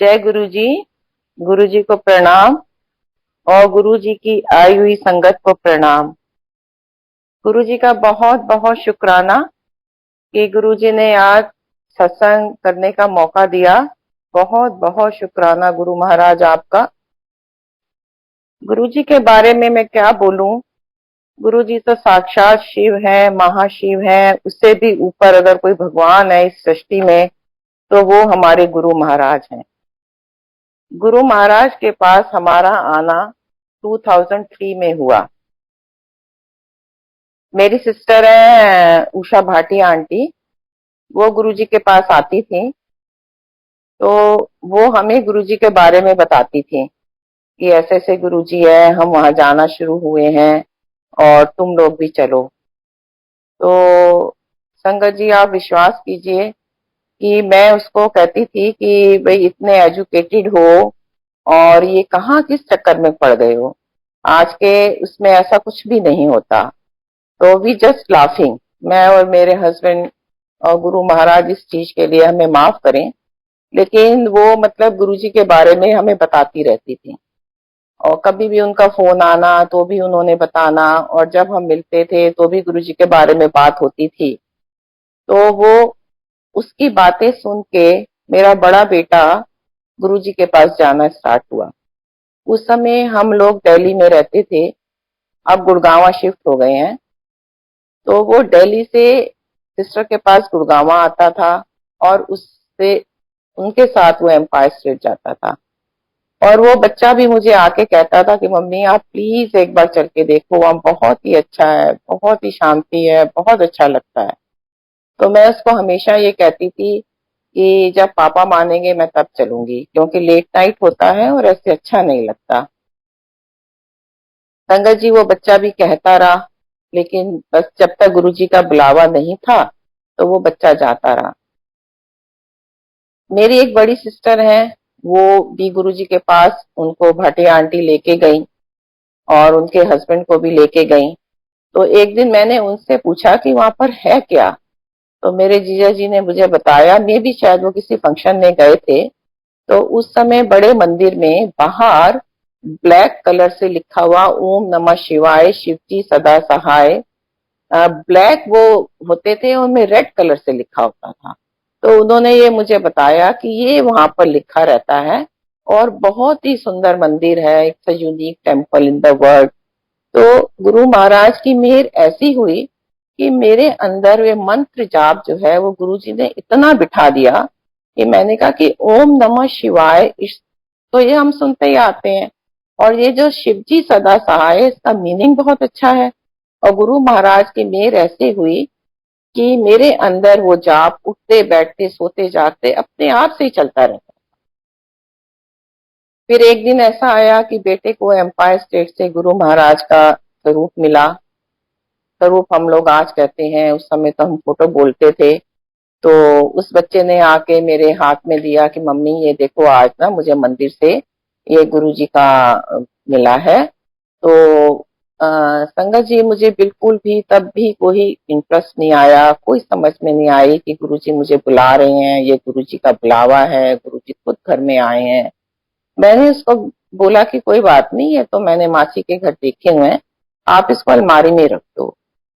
जय गुरु जी। गुरु जी को प्रणाम और गुरु जी की आई हुई संगत को प्रणाम। गुरु जी का बहुत बहुत शुक्राना कि गुरु जी ने आज सत्संग करने का मौका दिया। बहुत बहुत शुक्राना गुरु महाराज आपका। गुरु जी के बारे में मैं क्या बोलूं। गुरु जी तो साक्षात शिव है, महाशिव है। उससे भी ऊपर अगर कोई भगवान है इस सृष्टि में तो वो हमारे गुरु महाराज हैं। गुरु महाराज के पास हमारा आना 2003 में हुआ। मेरी सिस्टर है उषा भाटिया आंटी, वो गुरुजी के पास आती थी तो वो हमें गुरुजी के बारे में बताती थी कि ऐसे ऐसे गुरुजी है, हम वहां जाना शुरू हुए हैं और तुम लोग भी चलो। तो संगत जी आप विश्वास कीजिए कि मैं उसको कहती थी कि भाई इतने एजुकेटेड हो और ये कहाँ किस चक्कर में पड़ गए हो, आज के उसमें ऐसा कुछ भी नहीं होता। तो वी जस्ट लाफिंग, मैं और मेरे हस्बैंड। और गुरु महाराज इस चीज के लिए हमें माफ करें, लेकिन वो मतलब गुरुजी के बारे में हमें बताती रहती थी और कभी भी उनका फोन आना तो भी उन्होंने बताना, और जब हम मिलते थे तो भी गुरुजी के बारे में बात होती थी। तो वो उसकी बातें सुन के मेरा बड़ा बेटा गुरुजी के पास जाना स्टार्ट हुआ। उस समय हम लोग दिल्ली में रहते थे, अब गुड़गांव शिफ्ट हो गए हैं। तो वो दिल्ली से सिस्टर के पास गुड़गांव आता था और उससे उनके साथ वो एम्पायर स्टेट जाता था। और वो बच्चा भी मुझे आके कहता था कि मम्मी आप प्लीज एक बार चल के देखो, वहां बहुत ही अच्छा है, बहुत ही शांति है, बहुत अच्छा लगता है। तो मैं उसको हमेशा ये कहती थी कि जब पापा मानेंगे मैं तब चलूंगी, क्योंकि लेट नाइट होता है और ऐसे अच्छा नहीं लगता। संगत जी वो बच्चा भी कहता रहा, लेकिन बस जब तक गुरुजी का बुलावा नहीं था तो वो बच्चा जाता रहा। मेरी एक बड़ी सिस्टर है, वो भी गुरुजी के पास उनको भाटिया आंटी लेके गई और उनके हस्बैंड को भी लेके गई। तो एक दिन मैंने उनसे पूछा कि वहां पर है क्या। तो मेरे जीजा जी ने मुझे बताया, मे भी शायद वो किसी फंक्शन में गए थे। तो उस समय बड़े मंदिर में बाहर ब्लैक कलर से लिखा हुआ ओम नमः शिवाय शिवजी सदा सहाय, ब्लैक वो होते थे, उनमें रेड कलर से लिखा होता था। तो उन्होंने ये मुझे बताया कि ये वहां पर लिखा रहता है और बहुत ही सुंदर मंदिर है, it's a unique temple in the world. तो गुरु महाराज की मेहर ऐसी हुई कि मेरे अंदर वे मंत्र जाप जो है वो गुरु जी ने इतना बिठा दिया कि मैंने कहा कि ओम नमः शिवाय, तो ये हम सुनते ही आते हैं, और ये जो शिवजी सदा सहाय इसका मीनिंग बहुत अच्छा है। और गुरु महाराज की मेहर ऐसे हुई कि मेरे अंदर वो जाप उठते बैठते सोते जागते अपने आप से ही चलता रहता। फिर एक दिन ऐसा आया कि बेटे को एम्पायर स्टेट से गुरु महाराज का स्वरूप मिला। स्वरूप हम लोग आज कहते हैं, उस समय तो हम फोटो बोलते थे। तो उस बच्चे ने आके मेरे हाथ में दिया कि मम्मी ये देखो, आज ना मुझे मंदिर से ये गुरु जी का मिला है। तो संगत जी मुझे बिल्कुल भी तब भी कोई इंटरेस्ट नहीं आया, कोई समझ में नहीं आई कि गुरु जी मुझे बुला रहे हैं, ये गुरु जी का बुलावा है, गुरु जी खुद घर में आए हैं। मैंने उसको बोला कि कोई बात नहीं है, तो मैंने मासी के घर देखे हुए हैं, आप इसको अलमारी में रख दो।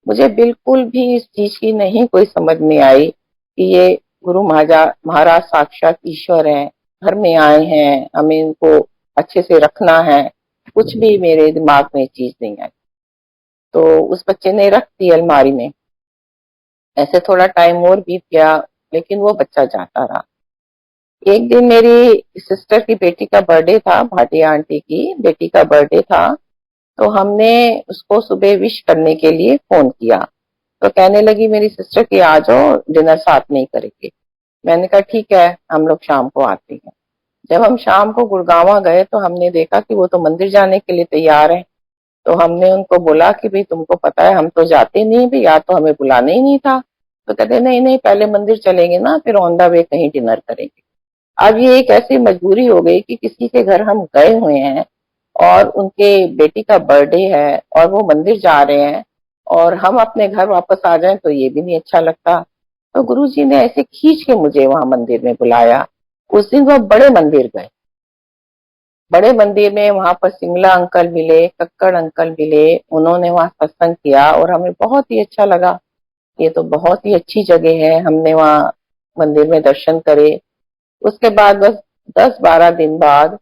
मुझे बिल्कुल भी इस चीज की नहीं कोई समझ में आई कि ये गुरु महाराज साक्षात ईश्वर हैं, घर में आए हैं, हमें इनको अच्छे से रखना है। कुछ भी मेरे दिमाग में चीज नहीं आई। तो उस बच्चे ने रख दी अलमारी में। ऐसे थोड़ा टाइम और बीत गया, लेकिन वो बच्चा जाता रहा। एक दिन मेरी सिस्टर की बेटी का बर्थडे था, भाटिया आंटी की बेटी का बर्थडे था। तो हमने उसको सुबह विश करने के लिए फोन किया। तो कहने लगी मेरी सिस्टर कि आ जाओ डिनर साथ में ही करेंगे। मैंने कहा ठीक है, हम लोग शाम को आते हैं। जब हम शाम को गुड़गांव गए तो हमने देखा कि वो तो मंदिर जाने के लिए तैयार है। तो हमने उनको बोला कि भाई तुमको पता है हम तो जाते नहीं भी, या तो हमें बुलाना ही नहीं था। तो कहते नहीं नहीं, पहले मंदिर चलेंगे ना, फिर ऑन द वे कहीं डिनर करेंगे। अब ये एक ऐसी मजबूरी हो गई कि किसी के घर हम गए हुए हैं और उनके बेटी का बर्थडे है और वो मंदिर जा रहे हैं, और हम अपने घर वापस आ जाएं तो ये भी नहीं अच्छा लगता। तो गुरुजी ने ऐसे खींच के मुझे वहां मंदिर में बुलाया उस दिन वो बड़े मंदिर गए। बड़े मंदिर में वहां पर सिंगला अंकल मिले, कक्कड़ अंकल मिले, उन्होंने वहां सत्संग किया और हमें बहुत ही अच्छा लगा। ये तो बहुत ही अच्छी जगह है। हमने वहां मंदिर में दर्शन करे। उसके बाद बस 10-12 दिन बाद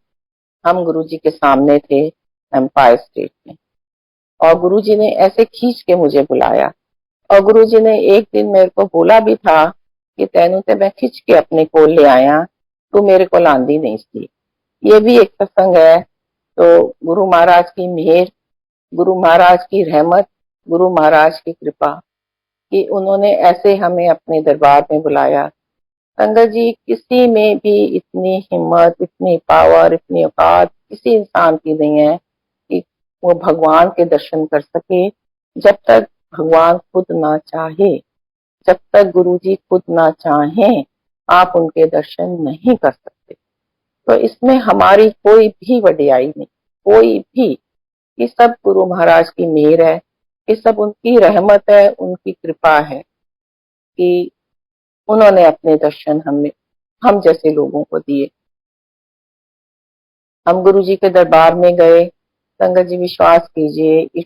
हम गुरुजी के सामने थे एम्पायर स्टेट में, और गुरुजी ने ऐसे खींच के मुझे बुलाया। और गुरुजी ने एक दिन मेरे को बोला भी था कि तेनू ते मैं खिंच के अपने कोल ले आया, तू मेरे को आंदी नहीं सी। ये भी एक सत्संग है। तो गुरु महाराज की मेहर, गुरु महाराज की रहमत, गुरु महाराज की कृपा कि उन्होंने ऐसे हमें अपने दरबार में बुलाया। संगत जी, किसी में भी इतनी हिम्मत, इतनी पावर, इतनी औकात किसी इंसान की नहीं है कि वो भगवान के दर्शन कर सके, जब तक भगवान खुद ना चाहे, जब तक गुरुजी खुद ना चाहें, आप उनके दर्शन नहीं कर सकते। तो इसमें हमारी कोई भी वडियाई नहीं, कोई भी। ये सब गुरु महाराज की मेहर है, ये सब उनकी रहमत है, उनकी कृपा है कि उन्होंने अपने दर्शन हम जैसे लोगों को दिए। हम गुरु जी के दरबार में गए। संगत जी, विश्वास कीजिए,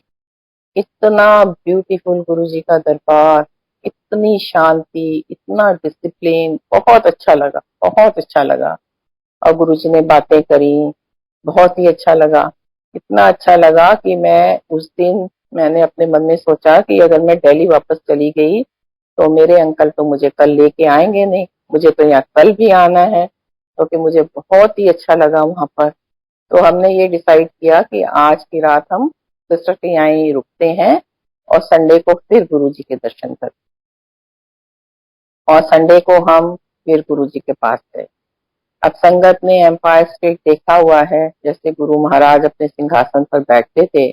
इतना ब्यूटीफुल गुरु जी का दरबार, इतनी शांति, इतना डिसिप्लिन, बहुत अच्छा लगा, बहुत अच्छा लगा। और गुरु जी ने बातें करी, बहुत ही अच्छा लगा। इतना अच्छा लगा कि मैं उस दिन मैंने अपने मन में सोचा कि अगर मैं दिल्ली वापस चली गई तो मेरे अंकल तो मुझे कल लेके आएंगे नहीं, मुझे तो यहाँ कल भी आना है, क्योंकि मुझे बहुत ही अच्छा लगा वहां पर। तो हमने ये डिसाइड किया कि आज की रात हम सिस्टर के यहाँ ही रुकते हैं और संडे को फिर गुरु जी के दर्शन करते। और संडे को हम फिर गुरु जी के पास गए। अब संगत ने एम्पायर स्टेट देखा हुआ है, जैसे गुरु महाराज अपने सिंहासन पर बैठते थे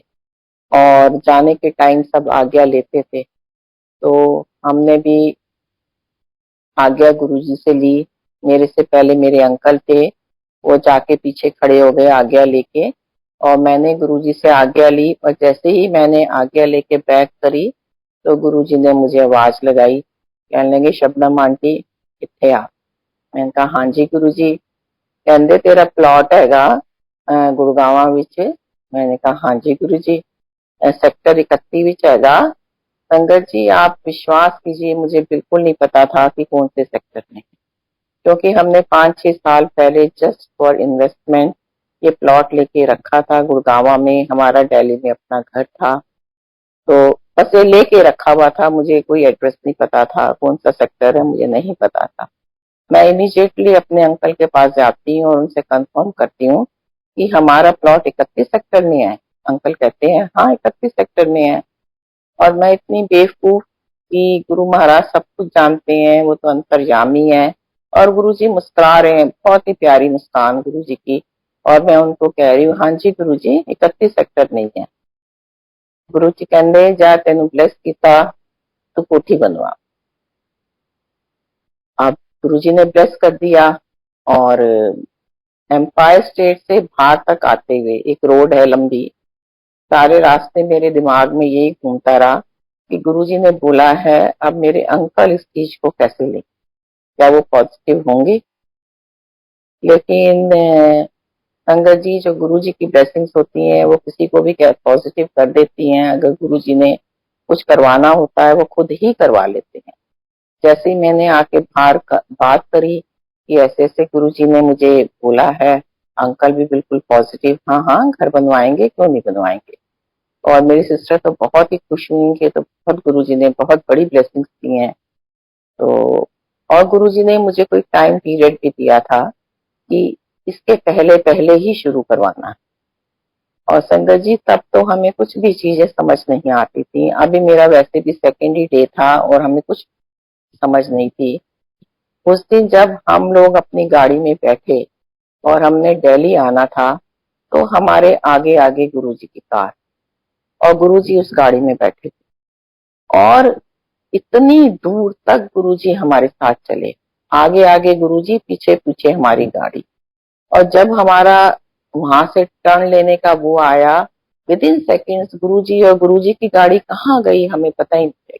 और जाने के टाइम सब आज्ञा लेते थे। तो हमने भी आज्ञा गुरुजी से ली। मेरे से पहले मेरे अंकल थे, वो जाके पीछे खड़े हो गए आज्ञा लेके, और मैंने गुरुजी से आज्ञा ली। और जैसे ही मैंने आज्ञा लेके बैक करी तो गुरुजी ने मुझे आवाज लगाई, कहने लगे, शबनम आंटी किथे आ। मैंने कहा हाँ जी गुरुजी। कहते तेरा प्लॉट हैगा गुड़गावा विच। मैंने कहा हाँ जी गुरुजी, सेक्टर 31 विच हैगा। संगत जी, आप विश्वास कीजिए, मुझे बिल्कुल नहीं पता था कि कौन से सेक्टर में, क्योंकि हमने 5-6 साल पहले जस्ट फॉर इन्वेस्टमेंट ये प्लॉट लेके रखा था गुड़गावा में। हमारा दिल्ली में अपना घर था, तो बस ये लेके रखा हुआ था। मुझे कोई एड्रेस नहीं पता था, कौन सा सेक्टर है मुझे नहीं पता था। मैं इमीडिएटली अपने अंकल के पास जाती हूँ और उनसे कंफर्म करती हूँ कि हमारा प्लॉट 31 सेक्टर में है। अंकल कहते हैं हाँ 31 सेक्टर में है। और मैं इतनी बेवकूफ कि गुरु महाराज सब कुछ जानते हैं, वो तो अंतर्यामी है। और गुरुजी मुस्कुरा रहे हैं, बहुत ही प्यारी मुस्कान गुरुजी की। और मैं उनको कह रही हूँ हाँ जी गुरुजी 31 सेक्टर नहीं है। गुरुजी कहते जा तेन ब्लेस किया, तू कोठी बनवा। अब गुरुजी ने ब्लेस कर दिया। और एम्पायर स्टेट से बाहर तक आते हुए एक रोड है लंबी, सारे रास्ते मेरे दिमाग में यही घूमता रहा कि गुरुजी ने बोला है, अब मेरे अंकल इस चीज को कैसे लें, क्या वो पॉजिटिव होंगे। लेकिन संगत जी, जो गुरुजी की ब्लेसिंग्स होती हैं वो किसी को भी पॉजिटिव कर देती हैं। अगर गुरुजी ने कुछ करवाना होता है वो खुद ही करवा लेते हैं। जैसे ही मैंने आके बाहर बात करी कि ऐसे ऐसे गुरुजी ने मुझे बोला है, अंकल भी बिल्कुल पॉजिटिव, हाँ हाँ घर बनवाएंगे, क्यों नहीं बनवाएंगे। और मेरी सिस्टर तो बहुत ही खुश हुई कि तो बहुत गुरुजी ने बहुत बड़ी ब्लेसिंग्स दी हैं। तो और गुरुजी ने मुझे कोई टाइम पीरियड भी दिया था कि इसके पहले पहले ही शुरू करवाना है। और संगत जी, तब तो हमें कुछ भी चीजें समझ नहीं आती थी। अभी मेरा वैसे भी सेकेंड ही डे था और हमें कुछ समझ नहीं थी। उस दिन जब हम लोग अपनी गाड़ी में बैठे और हमने दिल्ली आना था, तो हमारे आगे आगे गुरुजी की कार और गुरुजी उस गाड़ी में बैठे थे। और इतनी दूर तक गुरुजी हमारे साथ चले, आगे आगे गुरुजी, पीछे पीछे हमारी गाड़ी। और जब हमारा वहां से टर्न लेने का वो आया, विद इन सेकेंड्स गुरुजी और गुरुजी की गाड़ी कहाँ गई हमें पता ही नहीं।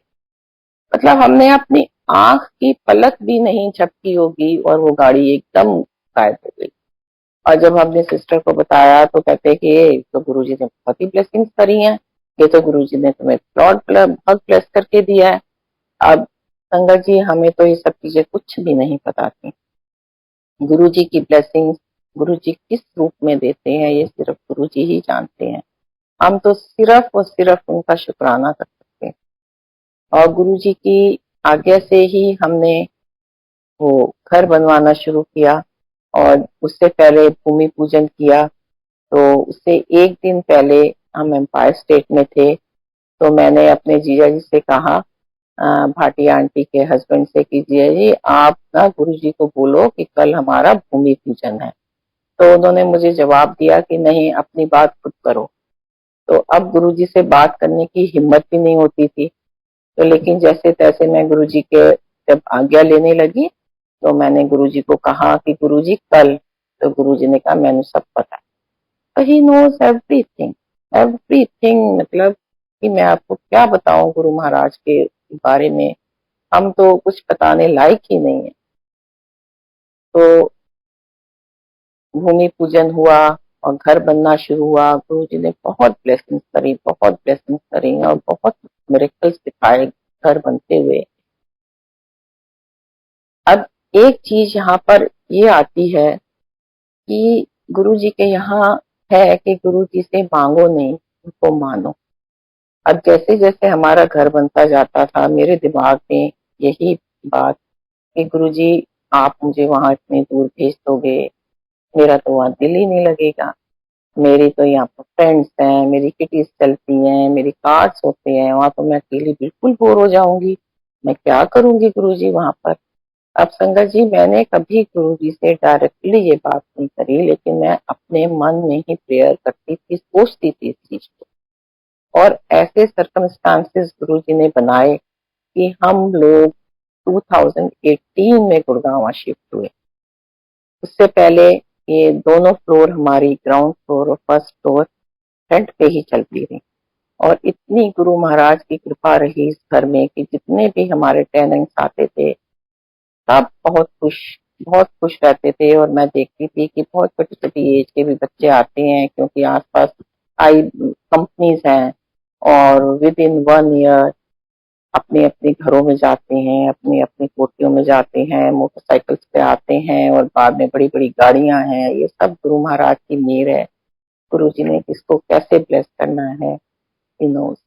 मतलब हमने अपनी आंख की पलक भी नहीं झपकी होगी और वो गाड़ी एकदम गायब हो गई। और जब हमने सिस्टर को बताया तो कहते कि ये तो गुरुजी ने बहुत ही ब्लेसिंग्स करी हैं, ये तो गुरुजी ने तुम्हें बहुत ब्लेस करके दिया है। अब संगत जी, हमें तो ये सब चीजें कुछ भी नहीं पता थी। गुरुजी की ब्लेसिंग्स गुरुजी किस रूप में देते हैं ये सिर्फ गुरुजी ही जानते हैं। हम तो सिर्फ और सिर्फ उनका शुक्राना कर सकते हैं। और गुरुजी की आज्ञा से ही हमने वो घर बनवाना शुरू किया, और उससे पहले भूमि पूजन किया। तो उससे एक दिन पहले हम एम्पायर स्टेट में थे, तो मैंने अपने जीजा जी से कहा, भाटिया आंटी के हस्बैंड से, कि जीजा जी आप ना गुरुजी को बोलो कि कल हमारा भूमि पूजन है। तो उन्होंने मुझे जवाब दिया कि नहीं, अपनी बात खुद करो। तो अब गुरुजी से बात करने की हिम्मत भी नहीं होती थी। तो लेकिन जैसे तैसे मैं गुरुजी के जब आज्ञा लेने लगी, तो मैंने गुरुजी को कहा कि गुरुजी कल। तो गुरुजी ने कहा मैंने सब पता। तो ही नोज एवरीथिंग, एवरीथिंग, मतलब कि मैं आपको क्या बताऊं गुरु महाराज के बारे में, हम तो कुछ बताने लायक ही नहीं है। तो भूमि पूजन हुआ और घर बनना शुरू हुआ। गुरुजी ने बहुत ब्लेसिंग्स करी, बहुत ब्लेसिंग्स करी और बहुत मिरेकल्स दिखाए घर बनते हुए। अब एक चीज यहाँ पर ये आती है कि गुरुजी के यहाँ है कि गुरुजी से मांगो नहीं, उनको मानो। अब जैसे जैसे हमारा घर बनता जाता था, मेरे दिमाग में यही बात कि गुरुजी आप मुझे वहां इतनी दूर भेज दोगे, मेरा तो वहां दिल ही नहीं लगेगा। मेरी तो यहाँ पर फ्रेंड्स हैं, मेरी किटीज चलती हैं, मेरी कार्ड्स होते हैं, वहां तो मैं अकेली बिल्कुल बोर हो जाऊंगी। मैं क्या करूंगी गुरुजी वहां पर। अब संगत जी, मैंने कभी गुरुजी से डायरेक्टली ये बात नहीं करी, लेकिन मैं अपने मन में ही प्रेयर करती थी, सोचती थी इस चीज को। और ऐसे सर्कमस्टांसेस गुरुजी ने बनाए कि हम लोग 2018 में गुड़गांव शिफ्ट हुए। उससे पहले ये दोनों फ्लोर हमारी, ग्राउंड फ्लोर और फर्स्ट फ्लोर, रेंट पे ही चलती रही। और इतनी गुरु महाराज की कृपा रही इस घर में कि जितने भी हमारे टेनेंट्स आते थे सब बहुत खुश रहते थे। और मैं देखती थी कि बहुत छोटी छोटी एज के भी बच्चे आते हैं, क्योंकि आसपास आई कंपनीज हैं, और विद इन 1 ईयर अपने अपने घरों में जाते हैं, अपनी अपनी कोठियों में जाते हैं, मोटरसाइकिल्स पे आते हैं, और बाद में बड़ी बड़ी गाड़ियां हैं। ये सब गुरु महाराज की मेहर है। गुरु जी ने किसको कैसे ब्लेस करना है, ही नोज।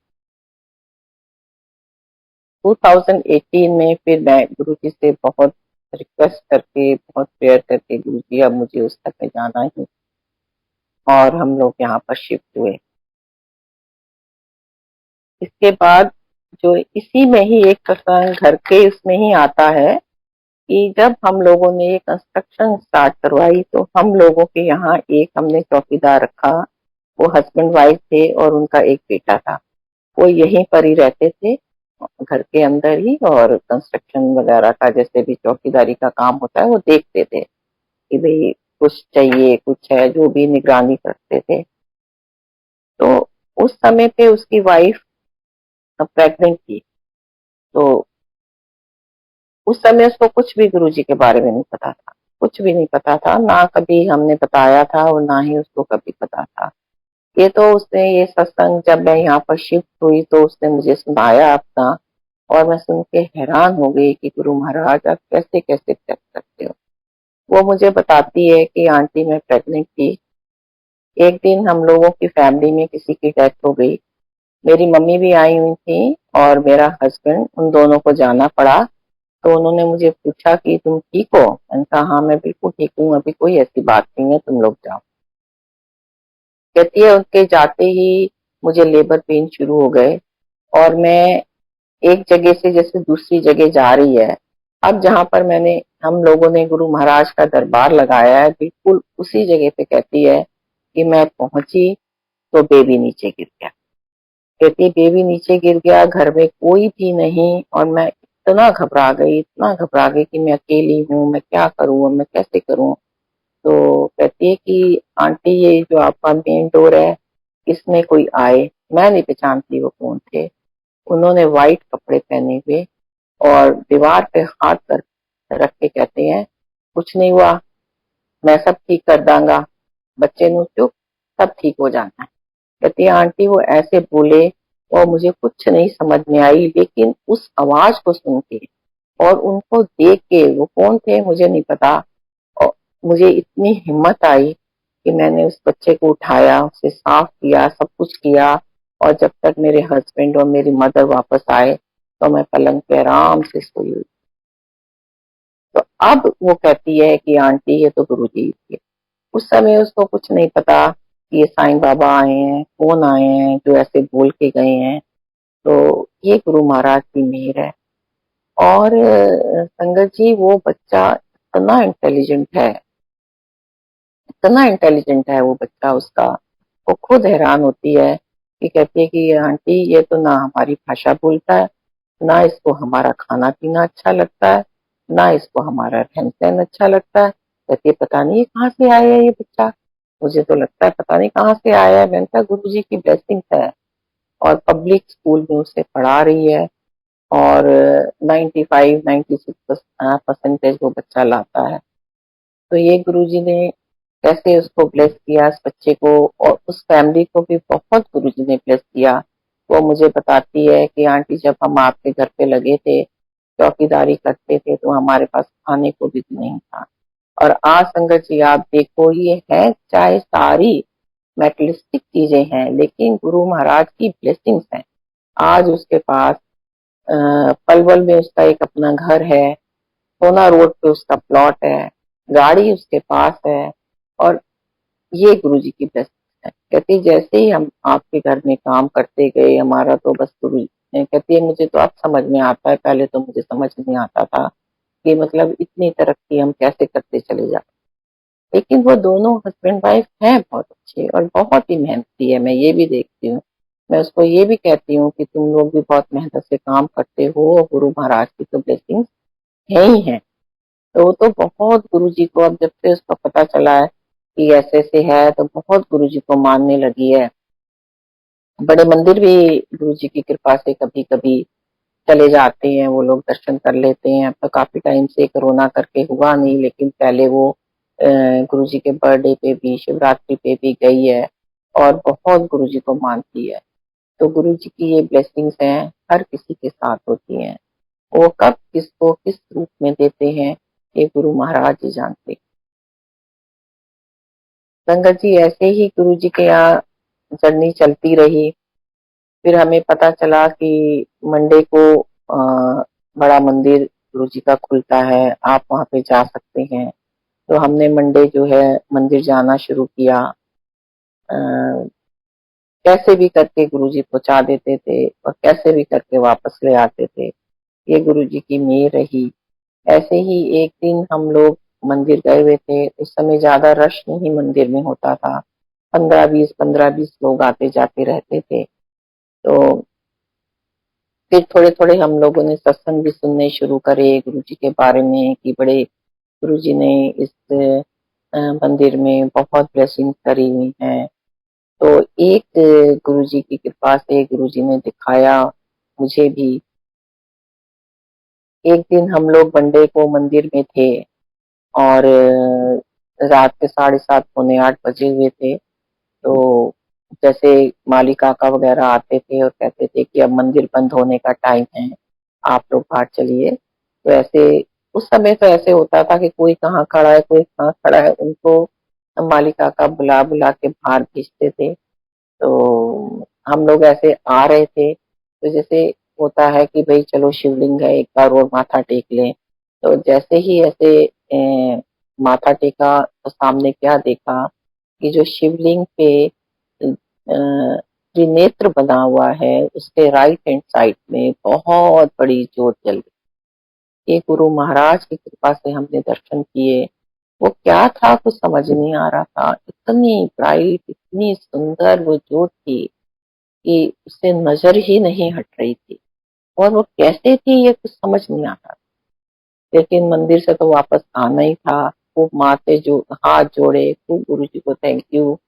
2018 में फिर मैं गुरु जी से बहुत रिक्वेस्ट करके, बहुत प्रेयर करके, गुरु जी अब मुझे उस तक में जाना ही, और हम लोग यहाँ पर शिफ्ट हुए। इसके बाद जो इसी में ही एक प्रसंग घर के उसमें ही आता है कि जब हम लोगों ने ये कंस्ट्रक्शन स्टार्ट करवाई, तो हम लोगों के यहाँ एक हमने चौकीदार रखा। वो हस्बैंड वाइफ थे और उनका एक बेटा था। वो यहीं पर ही रहते थे, घर के अंदर ही, और कंस्ट्रक्शन वगैरह का जैसे भी चौकीदारी का काम होता है वो देखते थे कि भाई कुछ चाहिए, कुछ है, जो भी निगरानी करते थे। तो उस समय पे उसकी वाइफ प्रेग्नेंट थी। तो उस समय उसको कुछ भी गुरुजी के बारे में नहीं पता था, कुछ भी नहीं पता था, ना कभी हमने बताया था और ना ही उसको कभी पता था। ये तो उसने ये सत्संग जब मैं यहाँ पर शिफ्ट हुई तो उसने मुझे सुनाया अपना, और मैं सुन के हैरान हो गई कि गुरु महाराज आप कैसे कैसे चेक करते हो। वो मुझे बताती है कि आंटी मैं प्रेग्नेंट थी। एक दिन हम लोगों की फैमिली में किसी की डेथ हो गई। मेरी मम्मी भी आई हुई थी और मेरा हस्बैंड, उन दोनों को जाना पड़ा। तो उन्होंने मुझे पूछा कि तुम ठीक हो। मैंने कहा हाँ मैं बिल्कुल ठीक हूँ, अभी कोई ऐसी बात नहीं है, तुम लोग जाओ। कहती है उनके जाते ही मुझे लेबर पेन शुरू हो गए, और मैं एक जगह से जैसे दूसरी जगह जा रही है। अब जहां पर मैंने हम लोगों ने गुरु महाराज का दरबार लगाया है, बिल्कुल उसी जगह पे कहती है कि मैं पहुंची तो बेबी नीचे गिर गया। कहती बेबी नीचे गिर गया, घर में कोई भी नहीं, और मैं इतना घबरा गई, इतना घबरा गई कि मैं अकेली हूँ, मैं क्या करूँ, मैं कैसे करूँ। तो कहती है कि आंटी ये जो आपका मेन डोर है इसमें कोई आए। मैं नहीं पहचानती वो कौन थे। उन्होंने व्हाइट कपड़े पहने हुए और दीवार पे हाथ कर रख के कहते हैं कुछ नहीं हुआ, मैं सब ठीक कर दांगा, बच्चे नु चुप, सब ठीक हो जाना है। कहती है आंटी वो ऐसे बोले और मुझे कुछ नहीं समझ में आई, लेकिन उस आवाज को सुन के और उनको देख के, वो कौन थे मुझे नहीं पता, और मुझे इतनी हिम्मत आई कि मैंने उस बच्चे को उठाया, उसे साफ किया, सब कुछ किया। और जब तक मेरे हस्बैंड और मेरी मदर वापस आए तो मैं पलंग पे आराम से सोई हुई। तो अब वो कहती है कि आंटी ये तो गुरुजी थे। उस समय उसको कुछ नहीं पता कि ये साईं बाबा आए हैं, कौन आए हैं जो ऐसे बोल के गए हैं। तो ये गुरु महाराज की मेहर है। और संगत जी वो बच्चा इतना इंटेलिजेंट है वो बच्चा उसका। वो खुद हैरान होती है कि कहती है कि आंटी ये तो ना हमारी भाषा बोलता है, ना इसको हमारा खाना पीना अच्छा लगता है, ना इसको हमारा रहन सहन अच्छा लगता है। कहती है पता नहीं कहाँ से आया है ये बच्चा, मुझे तो लगता है पता नहीं कहाँ से आया है। मैंने कहा गुरु जी की ब्लेसिंग है। और पब्लिक स्कूल में उसे पढ़ा रही है और 95-96% वो बच्चा लाता है। तो ये गुरुजी ने कैसे उसको ब्लेस किया इस बच्चे को, और उस फैमिली को भी बहुत गुरुजी ने ब्लेस किया। वो मुझे बताती है कि आंटी जब हम आपके घर पे लगे थे, चौकीदारी करते थे, तो हमारे पास खाने को भी नहीं था। और आज संगत जी आप देखो, ये है चाहे सारी मेटलिस्टिक चीजें हैं, लेकिन गुरु महाराज की ब्लेसिंग्स हैं। आज उसके पास पलवल में उसका एक अपना घर है, सोना रोड पे उसका प्लॉट है, गाड़ी उसके पास है। और ये गुरुजी की ब्लेसिंग है। कहती जैसे ही हम आपके घर में काम करते गए, हमारा तो बस गुरु, कहती है मुझे तो अब समझ में आता है, पहले तो मुझे समझ नहीं आता था कि मतलब इतनी तरक्की हम कैसे करते चले जाते। लेकिन वो दोनों हस्बैंड वाइफ हैं बहुत अच्छे और बहुत ही मेहनती है, मैं ये भी देखती हूँ। मैं उसको ये भी कहती हूँ कि तुम लोग भी बहुत मेहनत से काम करते हो, गुरु महाराज की तो ब्लेसिंग है ही है। तो वो तो बहुत गुरुजी को, अब जब से उसको पता चला है कि ऐसे ऐसे है, तो बहुत गुरुजी को मानने लगी है। बड़े मंदिर भी गुरुजी की कृपा से कभी कभी चले जाते हैं वो लोग, दर्शन कर लेते हैं। अब तो काफी टाइम से कोरोना करके हुआ नहीं, लेकिन पहले वो गुरुजी के बर्थडे पे भी, शिवरात्रि पे भी गई है और बहुत गुरुजी को मानती है। तो गुरुजी की ये ब्लेसिंग्स हैं, हर किसी के साथ होती हैं। वो कब किसको किस रूप में देते हैं ये गुरु महाराज ही जानते। संगत जी ऐसे ही गुरु जी के यहाँ जर्नी चलती रही। फिर हमें पता चला कि मंडे को बड़ा मंदिर गुरु जी का खुलता है, आप वहां पे जा सकते हैं। तो हमने मंडे जो है मंदिर जाना शुरू किया। कैसे भी करके गुरु जी पहुंचा देते थे और कैसे भी करके वापस ले आते थे। ये गुरु जी की मेहर रही। ऐसे ही एक दिन हम लोग मंदिर गए हुए थे, उस समय ज्यादा रश नहीं मंदिर में होता था, 15-20 लोग आते जाते रहते थे। तो फिर थोड़े थोड़े हम लोगों ने सत्संग भी सुनने शुरू करे गुरु जी के बारे में कि बड़े गुरु जी ने इस मंदिर में बहुत ब्लेसिंग करी हुई है। तो एक गुरु जी की कृपा से गुरु जी ने दिखाया मुझे भी। एक दिन हम लोग मंडे को मंदिर में थे और रात के 7:30 पौने 8 बजे हुए थे। तो जैसे माली काका वगैरह आते थे और कहते थे कि अब मंदिर बंद होने का टाइम है, आप लोग बाहर चलिए। तो ऐसे उस समय तो ऐसे होता था कि कोई कहाँ खड़ा है, कोई कहाँ खड़ा है, उनको माली काका बुला बुला के बाहर भेजते थे। तो हम लोग ऐसे आ रहे थे, तो जैसे होता है कि भाई चलो शिवलिंग है एक बार और माथा टेक लें। तो जैसे ही ऐसे माथा टेका तो सामने क्या देखा कि जो शिवलिंग पे त्रिनेत्र बना हुआ है, उसके राइट हैंड साइड में बहुत बड़ी ज्योत जल रही। ये गुरु महाराज की कृपा से हमने दर्शन किए। वो क्या था कुछ समझ नहीं आ रहा था, इतनी ब्राइट, इतनी सुंदर वो ज्योत थी कि उससे नजर ही नहीं हट रही थी। और वो कैसे थी ये कुछ समझ नहीं आ रहा। लेकिन मंदिर से तो वापस आना ही था। खूब माथे जो हाथ जोड़े, खूब गुरु जी को थैंक यू।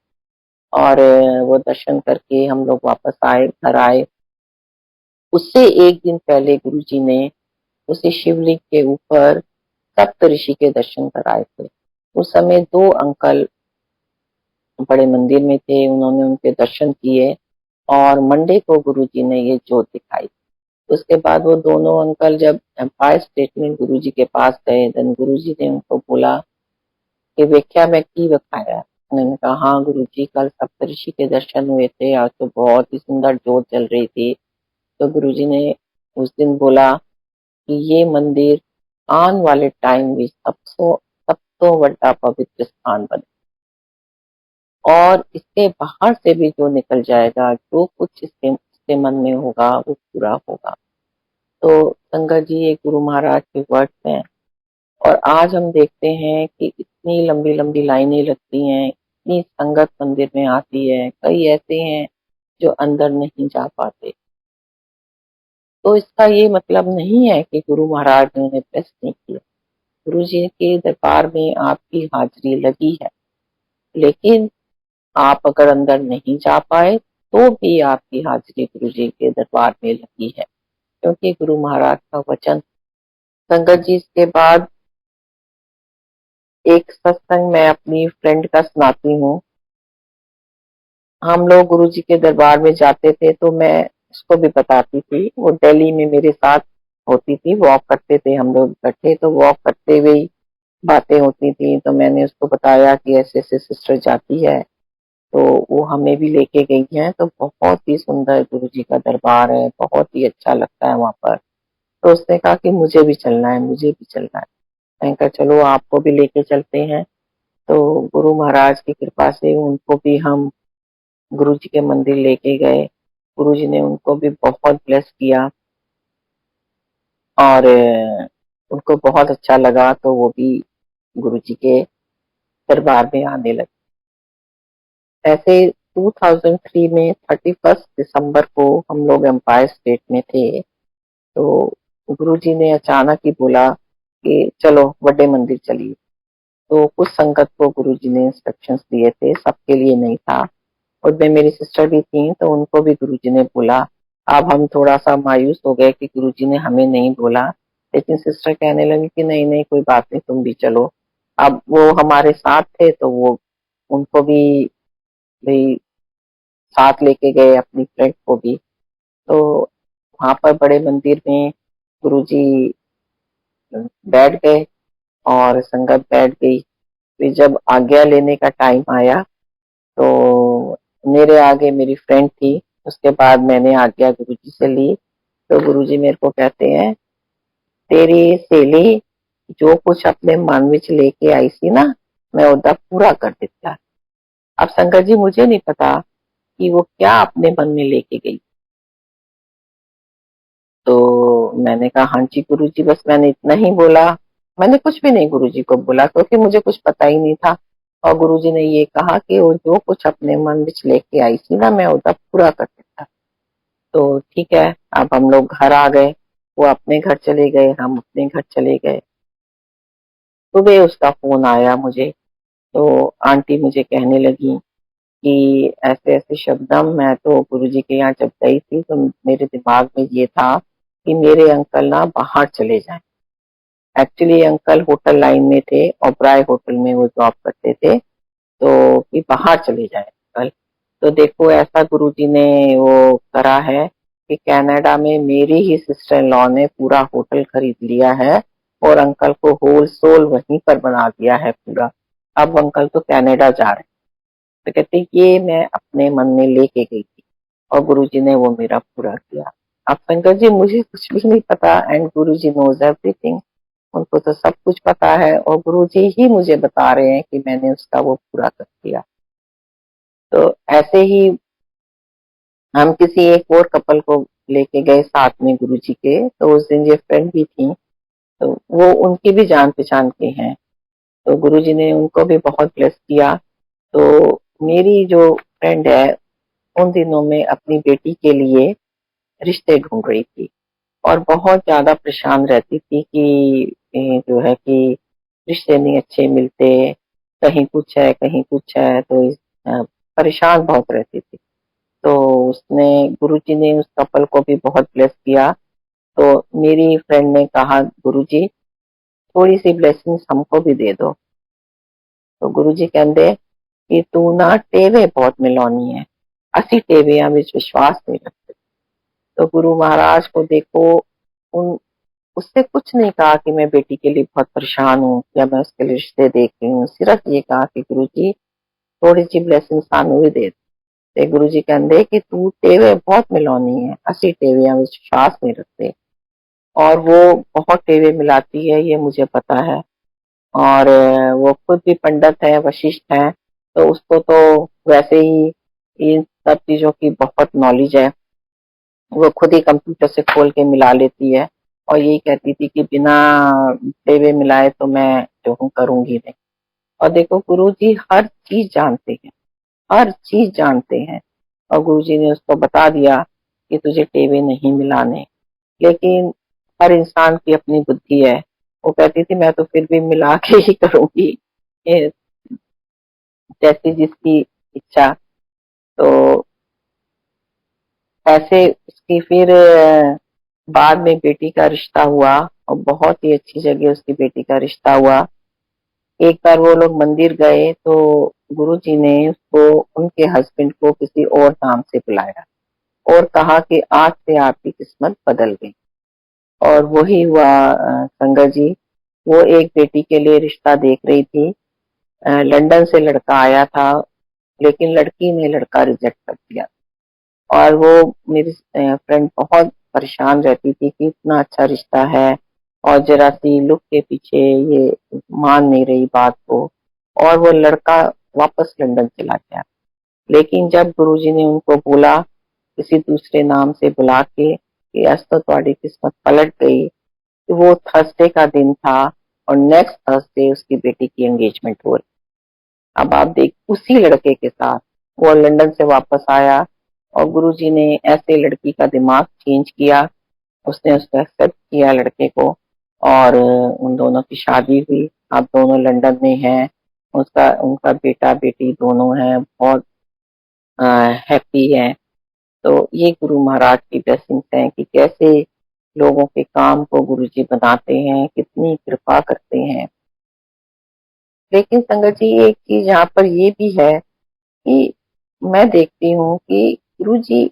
और वो दर्शन करके हम लोग वापस आए, घर आए। उससे एक दिन पहले गुरु जी ने उसी शिवलिंग के ऊपर सप्त ऋषि के दर्शन कराए थे। उस समय 2 अंकल बड़े मंदिर में थे, उन्होंने उनके दर्शन किए और मंडे को गुरुजी ने ये जोत दिखाई। उसके बाद वो दोनों अंकल जब एम्पायर स्टेट में गुरुजी के पास गए, देन गुरुजी ने उनको बोला कि व्याख्या में की बकाया। उन्होंने कहा हाँ गुरुजी, कल सप्तऋषि के दर्शन हुए थे, आज तो बहुत ही सुंदर जोत जल रही थी। तो गुरुजी ने उस दिन बोला कि ये मंदिर आने वाले टाइम में सब तो बड़ा पवित्र स्थान बने और इसके बाहर से भी जो निकल जाएगा, जो कुछ इसके मन में होगा वो पूरा होगा। तो संगत जी, ये गुरु महाराज के वर्ड्स हैं। और आज हम देखते हैं कि इतनी लंबी लंबी लाइनें लगती हैं, इतनी संगत मंदिर में आती है, कई ऐसे हैं जो अंदर नहीं जा पाते। तो इसका ये मतलब नहीं है कि गुरु महाराज ने उन्हें ब्लेस नहीं किया। गुरु जी के दरबार में आपकी हाजिरी लगी है, लेकिन आप अगर अंदर नहीं जा पाए तो भी आपकी हाजिरी गुरु जी के दरबार में लगी है, क्योंकि गुरु महाराज का वचन। संगत जी, इसके बाद एक सत्संग मैं अपनी फ्रेंड का सुनाती हूँ। हम लोग गुरु जी के दरबार में जाते थे तो मैं उसको भी बताती थी, वो दिल्ली में मेरे साथ होती थी, वॉक करते थे हम लोग इकट्ठे, तो वॉक करते हुए ही बातें होती थी। तो मैंने उसको बताया कि ऐसे ऐसे सिस्टर जाती है, तो वो हमें भी लेके गई है। तो बहुत ही सुंदर गुरु जी का दरबार है, बहुत ही अच्छा लगता है वहां पर। तो उसने कहा कि मुझे भी चलना है, मुझे भी चलना है। मैंने कहा चलो आपको भी लेके चलते हैं। तो गुरु महाराज की कृपा से उनको भी हम गुरु जी के मंदिर लेके गए। गुरु जी ने उनको भी बहुत ब्लेस किया और उनको बहुत अच्छा लगा, तो वो भी गुरु जी के दरबार में आने लगे। ऐसे 2003 में 31 दिसंबर को हम लोग एम्पायर स्टेट में थे। तो गुरुजी ने अचानक ही बोला कि चलो बड़े मंदिर चलिए। तो कुछ संगत को गुरुजी ने इंस्ट्रक्शंस दिए थे, सबके लिए नहीं था। और में मेरी सिस्टर भी थी, तो उनको भी गुरुजी ने बोला। अब हम थोड़ा सा मायूस हो गए कि गुरुजी ने हमें नहीं बोला, लेकिन सिस्टर कहने लगी कि नहीं नहीं कोई बात नहीं, तुम भी चलो। अब वो हमारे साथ थे तो वो उनको भी भाई साथ लेके गए, अपनी फ्रेंड को भी। तो वहां पर बड़े मंदिर में गुरुजी बैठ गए और संगत बैठ गई। फिर जब आज्ञा लेने का टाइम आया तो मेरे आगे मेरी फ्रेंड थी, उसके बाद मैंने आज्ञा गुरुजी से ली। तो गुरुजी मेरे को कहते हैं, तेरी सहेली जो कुछ अपने मन में लेके आई सी ना, मैं ओदा पूरा कर दिता। अब संगत जी, मुझे नहीं पता कि वो क्या अपने मन में लेके गई। तो मैंने कहा हाँ जी गुरुजी, बस मैंने इतना ही बोला। मैंने कुछ भी नहीं गुरुजी को बोला, क्योंकि मुझे कुछ पता ही नहीं था। और गुरुजी ने ये कहा कि वो जो कुछ अपने मन में लेके आई थी ना, मैं उधर पूरा कर देता। तो ठीक है, अब हम लोग घर आ गए। वो अपने घर चले गए, हम अपने घर चले गए। सुबह उसका फोन आया मुझे। तो आंटी मुझे कहने लगी कि ऐसे ऐसे शब्दम, मैं तो गुरुजी के यहाँ जब गई थी तो मेरे दिमाग में ये था कि मेरे अंकल ना बाहर चले जाएं। एक्चुअली अंकल होटल लाइन में थे, ओबराय होटल में वो जॉब करते थे। तो कि बाहर चले जाएं अंकल। तो देखो ऐसा गुरुजी ने वो करा है कि कनाडा में मेरी ही सिस्टर इन लॉ ने पूरा होटल खरीद लिया है और अंकल को होल सोल वहीं पर बना दिया है पूरा। अब अंकल तो कनाडा जा रहे हैं। तो कहते ये मैं अपने मन में लेके गई थी और गुरुजी ने वो मेरा पूरा किया। अब शंकर जी, मुझे कुछ भी नहीं पता एंड गुरुजी नोज एवरीथिंग। उनको तो सब कुछ पता है और गुरुजी ही मुझे बता रहे हैं कि मैंने उसका वो पूरा कर दिया। तो ऐसे ही हम किसी एक और कपल को लेके गए साथ में गुरुजी के। तो उस दिन ये फ्रेंड भी थी, तो वो उनकी भी जान पहचान के हैं। तो गुरुजी ने उनको भी बहुत ब्लेस किया। तो मेरी जो फ्रेंड है उन दिनों में अपनी बेटी के लिए रिश्ते ढूंढ रही थी और बहुत ज्यादा परेशान रहती थी कि जो है कि रिश्ते नहीं अच्छे मिलते, कहीं कुछ है कहीं कुछ है। तो परेशान बहुत रहती थी। तो उसने गुरुजी ने उस कपल को भी बहुत ब्लेस किया। तो मेरी फ्रेंड ने कहा गुरुजी थोड़ी सी ब्लेसिंग्स हमको भी दे दो। तो गुरुजी कहंदे कि तू ना टेवे बहुत मिलानी है, असी टेवियां विच विश्वास नहीं रखते। तो गुरु महाराज को देखो, उन उससे कुछ नहीं कहा कि मैं बेटी के लिए बहुत परेशान हूँ या मैं उसके लिए रिश्ते देख रही हूँ, सिर्फ ये कहा कि गुरुजी थोड़ी सी ब्लेसिंग सानू भी दे। ते गुरुजी कहंदे कि तू टेवे बहुत मिलानी है, असी टेवियां विच विश्वास नहीं रखते। और वो बहुत टेवे मिलाती है, ये मुझे पता है। और वो खुद भी पंडित है, वशिष्ठ है, तो उसको तो वैसे ही इन सब चीजों की बहुत नॉलेज है। वो खुद ही कंप्यूटर से खोल के मिला लेती है और यही कहती थी कि बिना टेवे मिलाए तो मैं जो हूँ करूंगी नहीं। और देखो गुरुजी हर चीज जानते हैं, हर चीज जानते हैं। और गुरुजी ने उसको बता दिया कि तुझे टेवे नहीं मिलाने, लेकिन हर इंसान की अपनी बुद्धि है। वो कहती थी मैं तो फिर भी मिला के ही करूंगी, ये जैसी जिसकी इच्छा। तो ऐसे उसकी फिर बाद में बेटी का रिश्ता हुआ और बहुत ही अच्छी जगह उसकी बेटी का रिश्ता हुआ। एक बार वो लोग मंदिर गए तो गुरुजी ने उसको, उनके हस्बैंड को किसी और नाम से बुलाया और कहा कि आज से आपकी किस्मत बदल गई। और वही हुआ संगत जी। वो एक बेटी के लिए रिश्ता देख रही थी, लंदन से लड़का आया था, लेकिन लड़की ने लड़का रिजेक्ट कर दिया। और वो मेरी फ्रेंड बहुत परेशान रहती थी कि इतना अच्छा रिश्ता है और जरा सी लुक के पीछे ये मान नहीं रही बात को। और वो लड़का वापस लंदन चला गया। लेकिन जब गुरुजी ने उनको बोला किसी दूसरे नाम से बुला के कि आज तो तुम्हारी किस्मत पलट गई, तो वो थर्सडे का दिन था और नेक्स्ट थर्सडे उसकी बेटी की एंगेजमेंट हो रही। अब आप देख, उसी लड़के के साथ वो लंदन से वापस आया और गुरुजी ने ऐसे लड़की का दिमाग चेंज किया। उसने उसको एक्सेप्ट किया लड़के को और उन दोनों की शादी हुई। अब दोनों लंदन में हैं, उसका उनका बेटा बेटी दोनों हैं, बहुत हैप्पी है। तो ये गुरु महाराज की ब्लेसिंग्स हैं कि कैसे लोगों के काम को गुरुजी बनाते हैं, कितनी कृपा करते हैं। लेकिन संगत जी एक चीज यहाँ पर ये भी है कि मैं देखती हूँ कि गुरुजी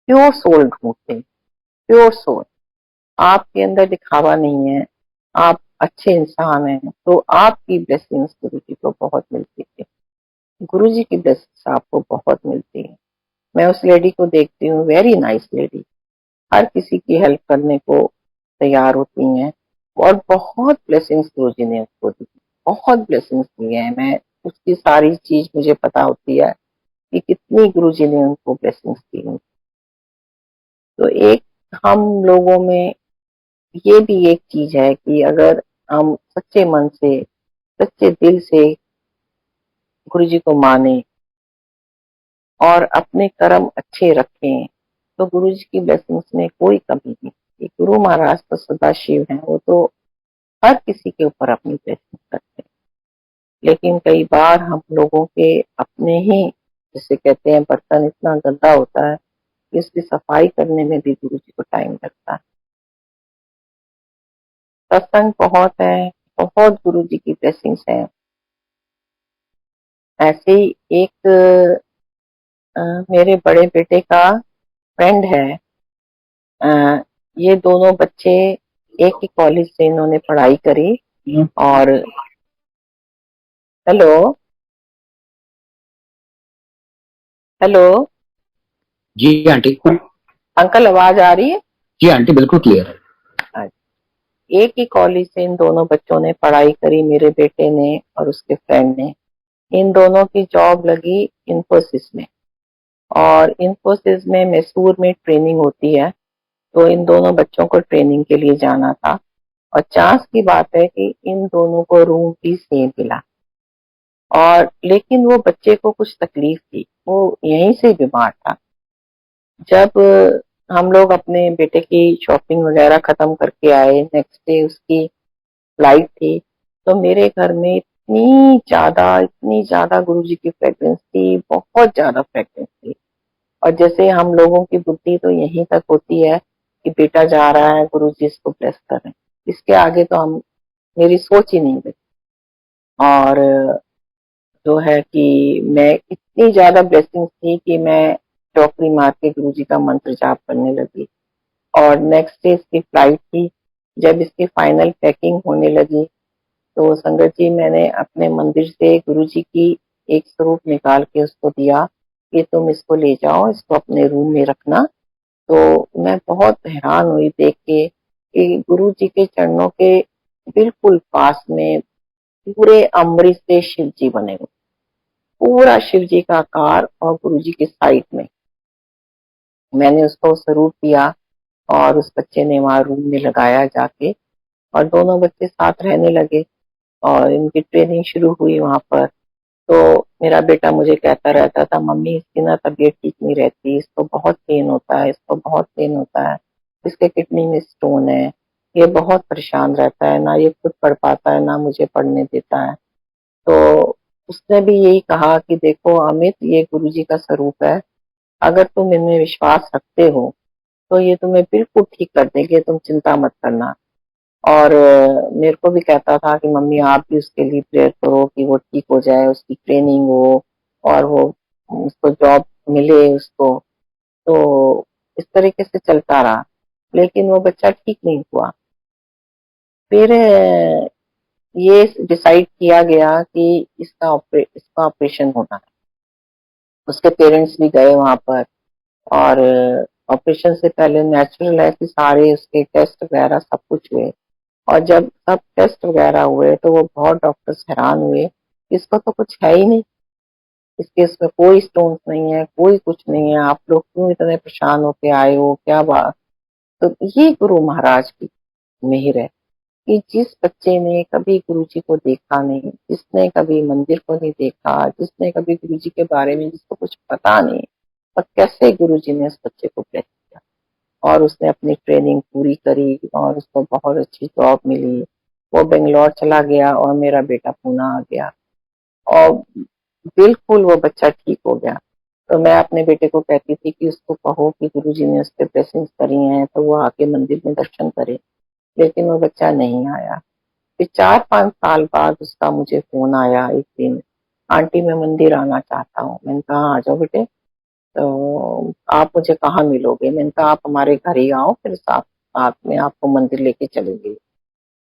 प्योर सोल ढूंढते हैं, प्योर सोल। आपके अंदर दिखावा नहीं है, आप अच्छे इंसान हैं, तो आपकी ब्लेसिंग्स गुरु जी को बहुत मिलती है, गुरु जी की ब्लेसिंग्स आपको बहुत मिलती है। मैं उस लेडी को देखती हूँ, वेरी नाइस लेडी, हर किसी की हेल्प करने को तैयार होती हैं और बहुत ब्लेसिंग्स गुरु जी ने उसको दी, बहुत ब्लेसिंग्स दी है। मैं उसकी सारी चीज मुझे पता होती है कि कितनी गुरु जी ने उनको ब्लेसिंग्स दी हैं। तो एक हम लोगों में ये भी एक चीज है कि अगर हम सच्चे मन से, सच्चे दिल से गुरु जी को माने और अपने कर्म अच्छे रखें, तो गुरु जी की ब्लेसिंग्स में कोई कमी नहीं। ये गुरु महाराज तो सदा शिव हैं, वो तो हर किसी के ऊपर अपनी ब्लेसिंग करते हैं। लेकिन कई बार हम लोगों के अपने ही, जिसे कहते हैं, बर्तन इतना गंदा होता है कि इसकी सफाई करने में भी गुरु जी को टाइम लगता है। सत्संग बहुत है, बहुत गुरु जी की ब्लेसिंग्स है। ऐसे ही एक मेरे बड़े बेटे का फ्रेंड है। ये दोनों बच्चे एक ही कॉलेज से इन्होंने पढ़ाई करी। और हेलो, हेलो जी आंटी। अंकल, आवाज आ रही है? जी आंटी, बिल्कुल क्लियर है। एक ही कॉलेज से इन दोनों बच्चों ने पढ़ाई करी, मेरे बेटे ने और उसके फ्रेंड ने। इन दोनों की जॉब लगी इंफोसिस में, और इंफोसिस में मैसूर में ट्रेनिंग होती है, तो इन दोनों बच्चों को ट्रेनिंग के लिए जाना था। और चांस की बात है कि इन दोनों को रूम भी सेम मिला। और लेकिन वो बच्चे को कुछ तकलीफ थी, वो यहीं से बीमार था। जब हम लोग अपने बेटे की शॉपिंग वगैरह खत्म करके आए, नेक्स्ट डे उसकी फ्लाइट थी, तो मेरे घर में इतनी ज्यादा गुरुजी की फ्रेग्रेंस थी, बहुत ज्यादा फ्रेग्रेंस थी। और जैसे हम लोगों की बुद्धि तो यहीं तक होती है कि बेटा जा रहा है, गुरुजी इसको ब्लेस कर रहे हैं, इसके आगे तो हम, मेरी सोच ही नहीं बची। और जो है कि मैं इतनी ज्यादा ब्लेसिंग थी कि मैं चौकड़ी मार के गुरुजी का मंत्र जाप करने लगी। और नेक्स्ट डे इसकी फ्लाइट थी। जब इसकी फाइनल पैकिंग होने लगी तो संगत जी, मैंने अपने मंदिर से गुरुजी की एक स्वरूप निकाल के उसको दिया कि तुम इसको ले जाओ, इसको अपने रूम में रखना। तो मैं बहुत हैरान हुई देख के कि गुरुजी के चरणों के बिल्कुल पास में पूरे अमृत से शिव जी बने हुए, पूरा शिव जी का आकार, और गुरुजी के साइड में मैंने उसको स्वरूप दिया। और उस बच्चे ने वहां रूम में लगाया जाके, और दोनों बच्चे साथ रहने लगे और इनकी ट्रेनिंग शुरू हुई वहां पर। तो मेरा बेटा मुझे कहता रहता था, मम्मी इसकी ना तबीयत ठीक नहीं रहती, इसको बहुत पेन होता है, इसको बहुत पेन होता है, इसके किडनी में स्टोन है, ये बहुत परेशान रहता है, ना ये खुद पढ़ पाता है ना मुझे पढ़ने देता है। तो उसने भी यही कहा कि देखो अमित, ये गुरुजी का स्वरूप है, अगर तुम इनमें विश्वास रखते हो तो ये तुम्हें बिल्कुल ठीक कर देंगे, तुम चिंता मत करना। और मेरे को भी कहता था कि मम्मी आप भी उसके लिए प्रेयर करो कि वो ठीक हो जाए, उसकी ट्रेनिंग हो और वो उसको जॉब मिले उसको। तो इस तरीके से चलता रहा, लेकिन वो बच्चा ठीक नहीं हुआ। फिर ये डिसाइड किया गया कि इसका ऑपरेशन होना है। उसके पेरेंट्स भी गए वहां पर, और ऑपरेशन से पहले नेचुरल है कि सारे उसके टेस्ट वगैरह सब कुछ हुए। और जब सब टेस्ट वगैरह हुए तो वो बहुत डॉक्टर्स हैरान हुए, इसका तो कुछ है ही नहीं, इसके इसमें कोई स्टोन्स नहीं है, कोई कुछ नहीं है, आप लोग क्यों इतने परेशान होके आए हो, क्या बात। तो ये गुरु महाराज की मेहर है कि जिस बच्चे ने कभी गुरुजी को देखा नहीं, जिसने कभी मंदिर को नहीं देखा, जिसने कभी गुरुजी के बारे में जिसको कुछ पता नहीं, और कैसे गुरुजी ने उस बच्चे को ब्लेस किया और उसने अपनी ट्रेनिंग पूरी करी और उसको बहुत अच्छी जॉब मिली। वो बेंगलोर चला गया और मेरा बेटा पूना आ गया, और बिल्कुल वो बच्चा ठीक हो गया। तो मैं अपने बेटे को कहती थी कि उसको कहो कि गुरुजी ने उस पर ब्लेसिंग्स करी हैं तो वो आके मंदिर में दर्शन करे, लेकिन वो बच्चा नहीं आया। फिर 4-5 साल बाद उसका मुझे फोन आया एक दिन, आंटी मैं मंदिर आना चाहता हूँ। मैंने कहा आ जाओ बेटे, तो आप मुझे कहाँ मिलोगे। मैंने कहा आप हमारे घर ही आओ, फिर साथ में आपको मंदिर लेके चलेंगे।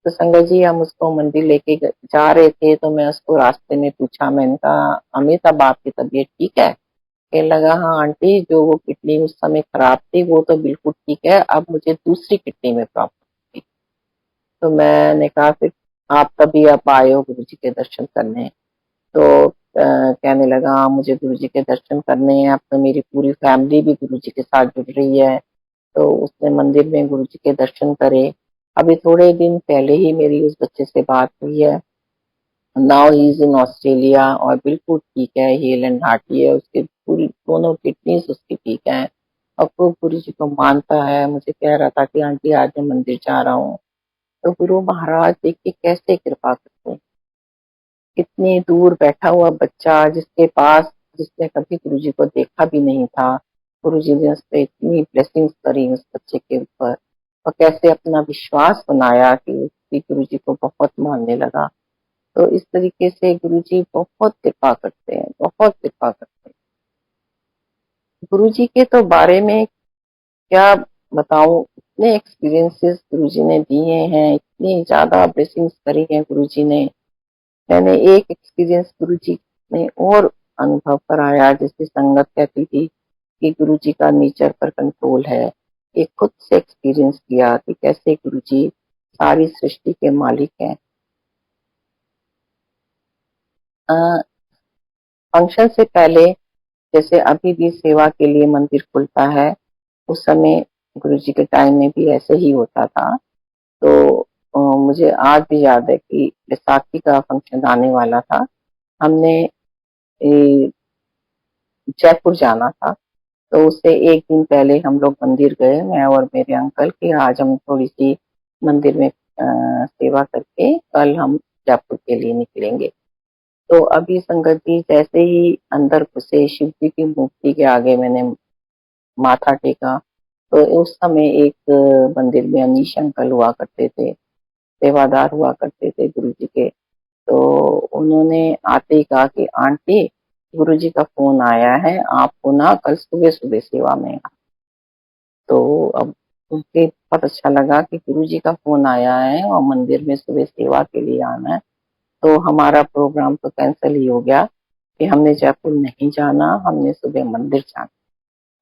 तो संगत जी, हम उसको मंदिर लेके जा रहे थे तो मैं उसको रास्ते में पूछा, मैंने कहा अमित अब आपकी तबीयत ठीक है। कहने लगा हाँ आंटी, जो वो किडनी उस समय खराब थी वो तो बिल्कुल ठीक है, अब मुझे दूसरी किडनी में प्रॉब्लम थी। तो मैंने कहा फिर आप कभी आप आए हो गुरु जी के दर्शन करने। तो कहने लगा हाँ मुझे गुरु जी के दर्शन करने हैं, अब तो मेरी पूरी फैमिली भी गुरु जी के साथ जुड़ रही है। तो उसने मंदिर में गुरु जी के दर्शन करे। अभी थोड़े दिन पहले ही मेरी उस बच्चे से बात हुई है। Now he is in Australia और बिल्कुल ठीक है, हेल एंड हार्टी है, उसके पूरी दोनों किडनीज उसकी ठीक है और खूब गुरु जी को मानता है। मुझे कह रहा था कि आंटी आज मैं मंदिर जा रहा हूँ। तो गुरु महाराज देखिए कैसे कृपा करते हैं, इतनी दूर बैठा हुआ बच्चा जिसके पास, जिसने कभी गुरु जी को देखा भी नहीं था, गुरु जी ने उस पर इतनी ब्लेसिंग्स करी उस बच्चे के ऊपर, और कैसे अपना विश्वास बनाया कि गुरु जी को बहुत मानने लगा। तो इस तरीके से गुरुजी बहुत कृपा करते हैं, बहुत कृपा करते हैं। गुरुजी के तो बारे में क्या बताऊं, इतने एक्सपीरियंसेस गुरुजी ने दिए हैं, इतनी ज्यादा ब्लेसिंग्स करी हैं गुरुजी ने। मैंने एक एक्सपीरियंस गुरुजी ने और अनुभव कराया, जिसकी संगत कहती थी कि गुरुजी का नेचर पर कंट्रोल है। एक खुद से एक्सपीरियंस किया कि कैसे गुरुजी सारी सृष्टि के मालिक हैं। फंक्शन से पहले, जैसे अभी भी सेवा के लिए मंदिर खुलता है, उस समय गुरुजी के टाइम में भी ऐसे ही होता था। तो मुझे आज भी याद है कि बैसाखी का फंक्शन आने वाला था। हमने जयपुर जाना था, तो उससे एक दिन पहले हम लोग मंदिर गए, मैं और मेरे अंकल, कि आज हम थोड़ी सी मंदिर में सेवा करके कल हम जयपुर के लिए निकलेंगे। तो अभी संगत जी जैसे ही अंदर घुसे, शिव जी की मूर्ति के आगे मैंने माथा टेका, तो उस समय एक मंदिर में अनीश अंकल हुआ करते थे, सेवादार हुआ करते थे गुरु जी के। तो उन्होंने आते ही कहा कि आंटी गुरुजी का फोन आया है, आपको ना कल सुबह सुबह सेवा में आना। तो अब उनके बहुत अच्छा लगा कि गुरुजी का फोन आया है और मंदिर में सुबह सेवा के लिए आना है। तो हमारा प्रोग्राम तो कैंसिल ही हो गया कि हमने जयपुर नहीं जाना, हमने सुबह मंदिर जाना।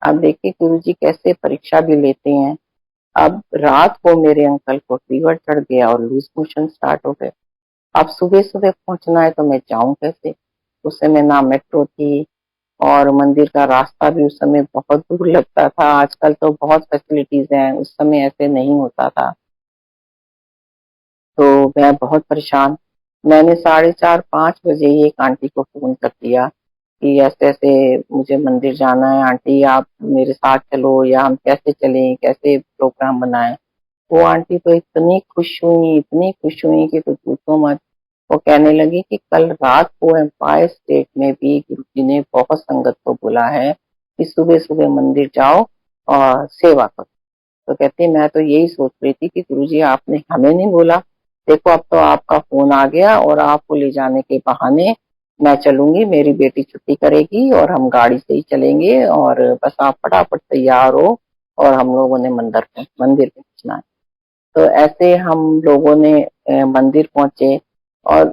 अब देखिए गुरुजी कैसे परीक्षा भी लेते हैं। अब रात को मेरे अंकल को फीवर चढ़ गया और लूज मोशन स्टार्ट हो गए। अब सुबह सुबह पहुंचना है तो मैं जाऊं कैसे? उस समय ना मेट्रो थी और मंदिर का रास्ता भी उस समय बहुत दूर लगता था। आजकल तो बहुत फैसिलिटीज हैं, उस समय ऐसे नहीं होता था। तो मैं बहुत परेशान। मैंने 4:30-5 बजे ही एक आंटी को फोन कर दिया कि ऐसे ऐसे मुझे मंदिर जाना है, आंटी आप मेरे साथ चलो या हम कैसे चलें, कैसे प्रोग्राम बनाएं। वो आंटी तो इतनी खुश हुई कि कुछ पूछो मत। वो कहने लगी कि कल रात को एम्पायर स्टेट में भी गुरुजी ने बहुत संगत को बोला है कि सुबह सुबह मंदिर जाओ और सेवा करो। तो कहती है मैं तो यही सोच रही थी कि गुरुजी आपने हमें नहीं बोला, देखो अब तो आपका फोन आ गया और आपको ले जाने के बहाने मैं चलूंगी, मेरी बेटी छुट्टी करेगी और हम गाड़ी से ही चलेंगे और बस आप फटाफट तैयार हो और हम लोगों ने मंदिर पहुंचना है। तो ऐसे हम लोगों ने मंदिर पहुंचे। और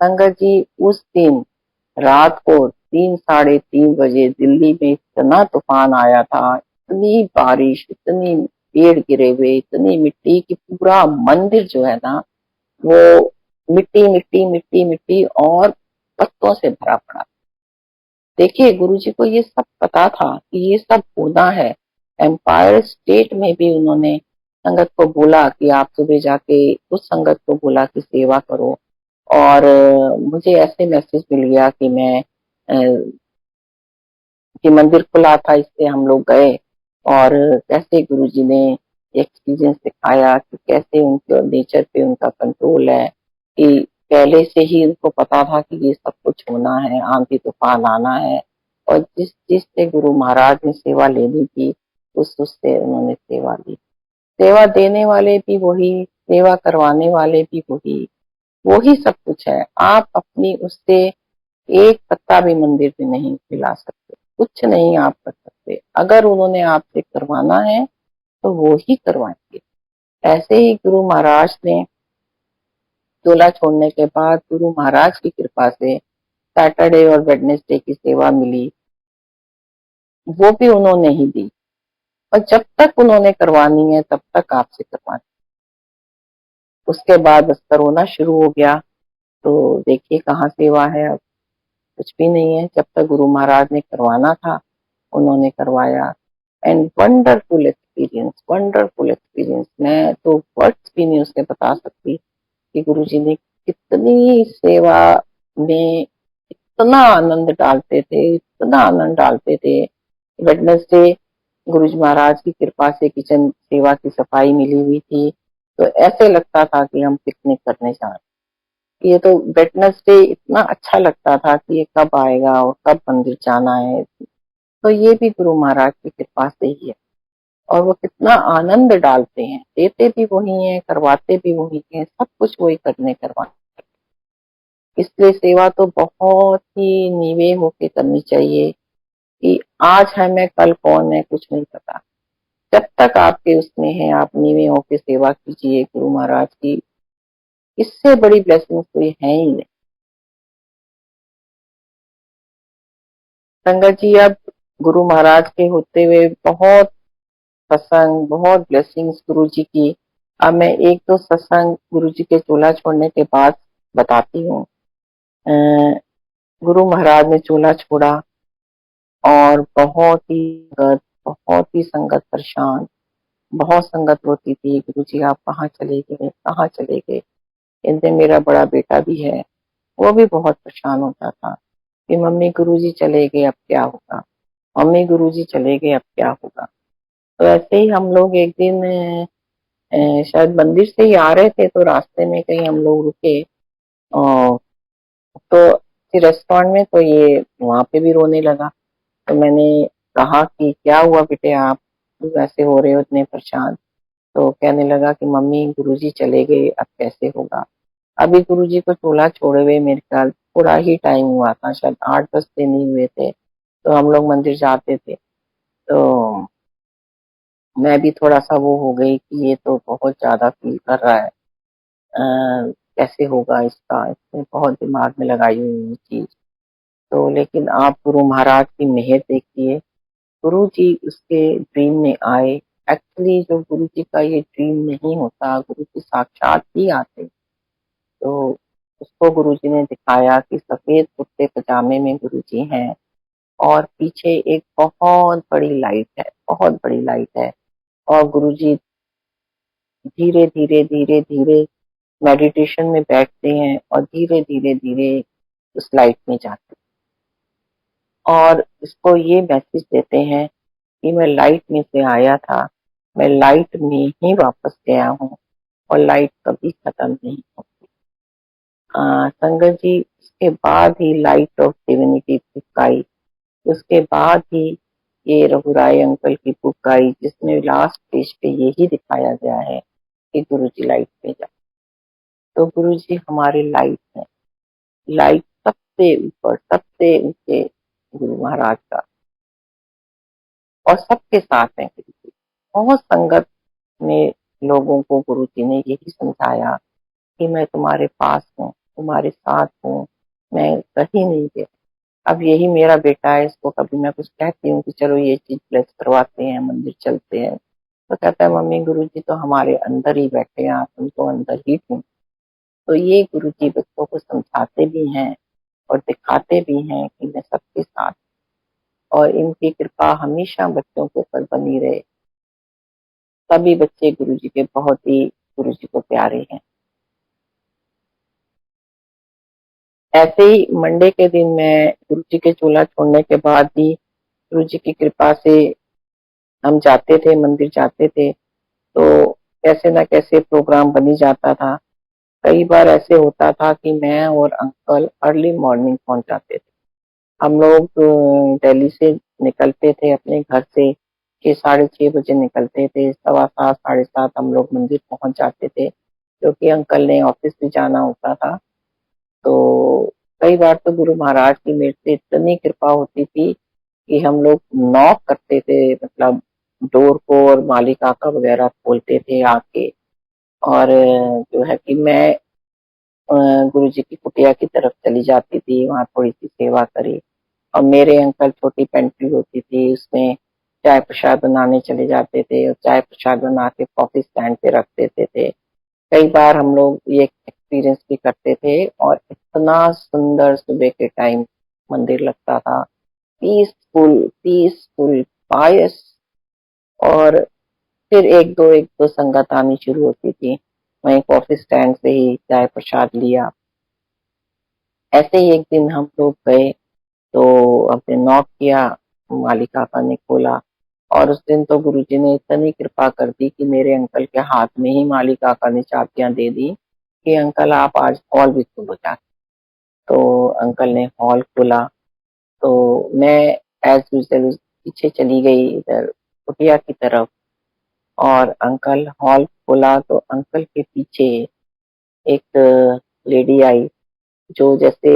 संगत जी उस दिन रात को 3-3:30 बजे दिल्ली में इतना तूफान आया था, इतनी बारिश, इतनी पेड़ गिरे हुए, इतनी मिट्टी कि पूरा मंदिर जो है ना वो मिट्टी मिट्टी मिट्टी मिट्टी और पत्तों से भरा पड़ा। देखिए गुरुजी को ये सब पता था कि ये सब होना है। एम्पायर स्टेट में भी उन्होंने संगत को बोला कि आप सुबह जाके उस संगत को बोला कि सेवा करो। और मुझे ऐसे मैसेज मिल गया कि मैं कि मंदिर खुला था, इससे हम लोग गए और कैसे गुरुजी ने एक्सपीरियंस दिखाया कि कैसे उनके नेचर पे उनका कंट्रोल है, कि पहले से ही उनको पता था कि ये सब कुछ होना है, आंधी तूफान आना है। और जिस चीज से गुरु महाराज ने सेवा लेनी थी उससे उन्होंने सेवा ली। सेवा देने वाले भी वही, सेवा करवाने वाले भी वही, वही सब कुछ है। आप अपनी उससे एक पत्ता भी मंदिर में नहीं हिला सकते, कुछ नहीं आप कर सकते। अगर उन्होंने आपसे करवाना है तो वो ही करवाएंगे। ऐसे ही गुरु महाराज ने चोला छोड़ने के बाद गुरु महाराज की कृपा से सैटरडे और वेडनेसडे की सेवा मिली, वो भी उन्होंने ही दी। और जब तक उन्होंने करवानी है तब तक आपसे करवानी। उसके बाद बस कोरोना शुरू हो गया तो देखिए कहाँ सेवा है, अब कुछ भी नहीं है। जब तक गुरु महाराज ने करवाना था उन्होंने करवाया। And wonderful experience, wonderful experience. मैं तो वर्ड्स भी नहीं उसके बता सकती कि गुरुजी ने कितनी सेवा में इतना आनंद डालते थे, इतना आनंद डालते थे। वेडनेसडे गुरुजी महाराज की कृपा से किचन सेवा की सफाई मिली हुई थी, तो ऐसे लगता था कि हम पिकनिक करने जा रहे हैं। ये तो वेडनेसडे इतना अच्छा लगता था कि ये कब आएगा और कब मंदिर जाना है। तो ये भी गुरु महाराज की कृपा से ही है। और वो कितना आनंद डालते हैं, देते भी वही हैं, करवाते भी वही हैं, सब कुछ वही करने करवाते। इसलिए सेवा तो बहुत ही नीवे होके करनी चाहिए कि आज है मैं कल कौन है कुछ नहीं पता। जब तक आपके उसमें है आप नीवे होके सेवा कीजिए गुरु महाराज की, इससे बड़ी ब्लेसिंग कोई है ही नहीं। संगत जी अब गुरु महाराज के होते हुए बहुत सत्संग, बहुत ब्लेसिंग्स गुरु जी की। अब मैं एक दो सत्संग गुरु जी के चोला छोड़ने के बाद बताती हूँ। गुरु महाराज ने चोला छोड़ा और बहुत ही संगत परेशान, बहुत संगत रोती थी, गुरु जी आप कहाँ चले गए, कहाँ चले गए। इनसे मेरा बड़ा बेटा भी है, वो भी बहुत परेशान होता था कि मम्मी गुरुजी चले गए अब क्या होगा, मम्मी गुरुजी चले गए अब क्या होगा। तो ऐसे ही हम लोग एक दिन शायद मंदिर से ही आ रहे थे तो रास्ते में कहीं हम लोग रुके और तो रेस्टोरेंट में, तो ये वहां पे भी रोने लगा। तो मैंने कहा कि क्या हुआ बेटे, आप वैसे हो रहे हो इतने परेशान। तो कहने लगा कि मम्मी गुरुजी चले गए अब कैसे होगा। अभी गुरुजी को चूल्हा छोड़े हुए मेरे ख्याल थोड़ा ही टाइम हुआ था, शायद 8-10 दिन ही हुए थे, तो हम लोग मंदिर जाते थे। तो मैं भी थोड़ा सा वो हो गई कि ये तो बहुत ज्यादा फील कर रहा है, कैसे होगा इसका, इसने बहुत दिमाग में लगाई हुई ये चीज। तो लेकिन आप गुरु महाराज की मेहर देखिए, गुरु जी उसके ड्रीम में आए। एक्चुअली जो गुरु जी का ये ड्रीम नहीं होता, गुरु जी साक्षात ही आते। तो उसको गुरु जी ने दिखाया कि सफेद कुर्ते पजामे में गुरु जी हैं और पीछे एक बहुत बड़ी लाइट है, बहुत बड़ी लाइट है। और गुरु जी धीरे धीरे धीरे धीरे मेडिटेशन में बैठते हैं और धीरे धीरे धीरे उस लाइट में जाते हैं और इसको ये मैसेज देते हैं कि मैं लाइट में से आया था, मैं लाइट में ही वापस गया हूँ और लाइट कभी खत्म नहीं होती। संगत जी, उसके बाद ही लाइट ऑफ डिविनिटी बुक आई, उसके बाद ही ये रघुराय अंकल की बुक आई, जिसमें लास्ट पेज पे यही दिखाया गया है कि गुरु जी लाइट में जा। तो गुरु जी हमारे लाइट है, लाइट सबसे ऊपर, सबसे ऊंचे गुरु महाराज का, और सबके साथ है गुरु जी। बहुत संगत में लोगों को गुरु जी ने यही समझाया कि मैं तुम्हारे पास हूँ, तुम्हारे साथ हूँ, मैं कहीं नहीं गया। अब यही मेरा बेटा है, इसको कभी मैं कुछ कहती हूँ कि चलो ये चीज ब्लेस करवाते हैं, मंदिर चलते हैं, तो कहता है मम्मी गुरु जी तो हमारे अंदर ही बैठे हैं, आप तुमको अंदर ही थी। तो ये गुरु जी बच्चों को समझाते भी हैं और दिखाते भी हैं कि मैं सबके साथ, और इनकी कृपा हमेशा बच्चों के ऊपर बनी रहे। सभी बच्चे गुरु जी के बहुत ही गुरु जी को प्यारे हैं। ऐसे ही मंडे के दिन मैं गुरु जी के चूल्हा छोड़ने के बाद ही गुरु जी की कृपा से हम जाते थे, मंदिर जाते थे, तो कैसे ना कैसे प्रोग्राम बनी जाता था। कई बार ऐसे होता था कि मैं और अंकल अर्ली मॉर्निंग पहुंच जाते थे। हम लोग दिल्ली से निकलते थे अपने घर से 6-6:30 बजे निकलते थे, 7:15 7:30 हम लोग मंदिर पहुंच जाते थे, क्योंकि अंकल ने ऑफिस भी जाना होता था। तो कई बार तो गुरु महाराज की मेरे से इतनी कृपा होती थी कि हम लोग नॉक करते थे, मतलब डोर को, और मालिक आका वगैरह खोलते थे आके, और जो है कि मैं गुरु जी की कुटिया की तरफ चली जाती थी, वहाँ थोड़ी सी सेवा करी। और मेरे अंकल छोटी पेंट्री होती थी, उसमें चाय प्रसाद बनाने चले जाते थे और चाय प्रसाद बना के कॉफी स्टैंड पे रख देते थे। कई बार हम लोग ये एक्सपीरियंस भी करते थे, और इतना सुंदर सुबह के टाइम मंदिर लगता था, पीसफुल पीसफुल पायस। और फिर एक दो संगत आनी शुरू होती थी, वहीं कॉफी स्टैंड से ही चाय प्रसाद लिया। ऐसे ही एक दिन हम लोग गए, तो हमने नॉक किया, मालिक आका ने खोला, और उस दिन तो गुरुजी ने इतनी कृपा कर दी कि मेरे अंकल के हाथ में ही मालिक आका ने चाबियां दे दी कि अंकल आप आज हॉल भी खोलो जाके। तो अंकल ने हॉल खोला, तो मैं एज यूजल पीछे चली गई इधर कुटिया की तरफ, और अंकल हॉल खोला तो अंकल के पीछे एक लेडी आई, जो जैसे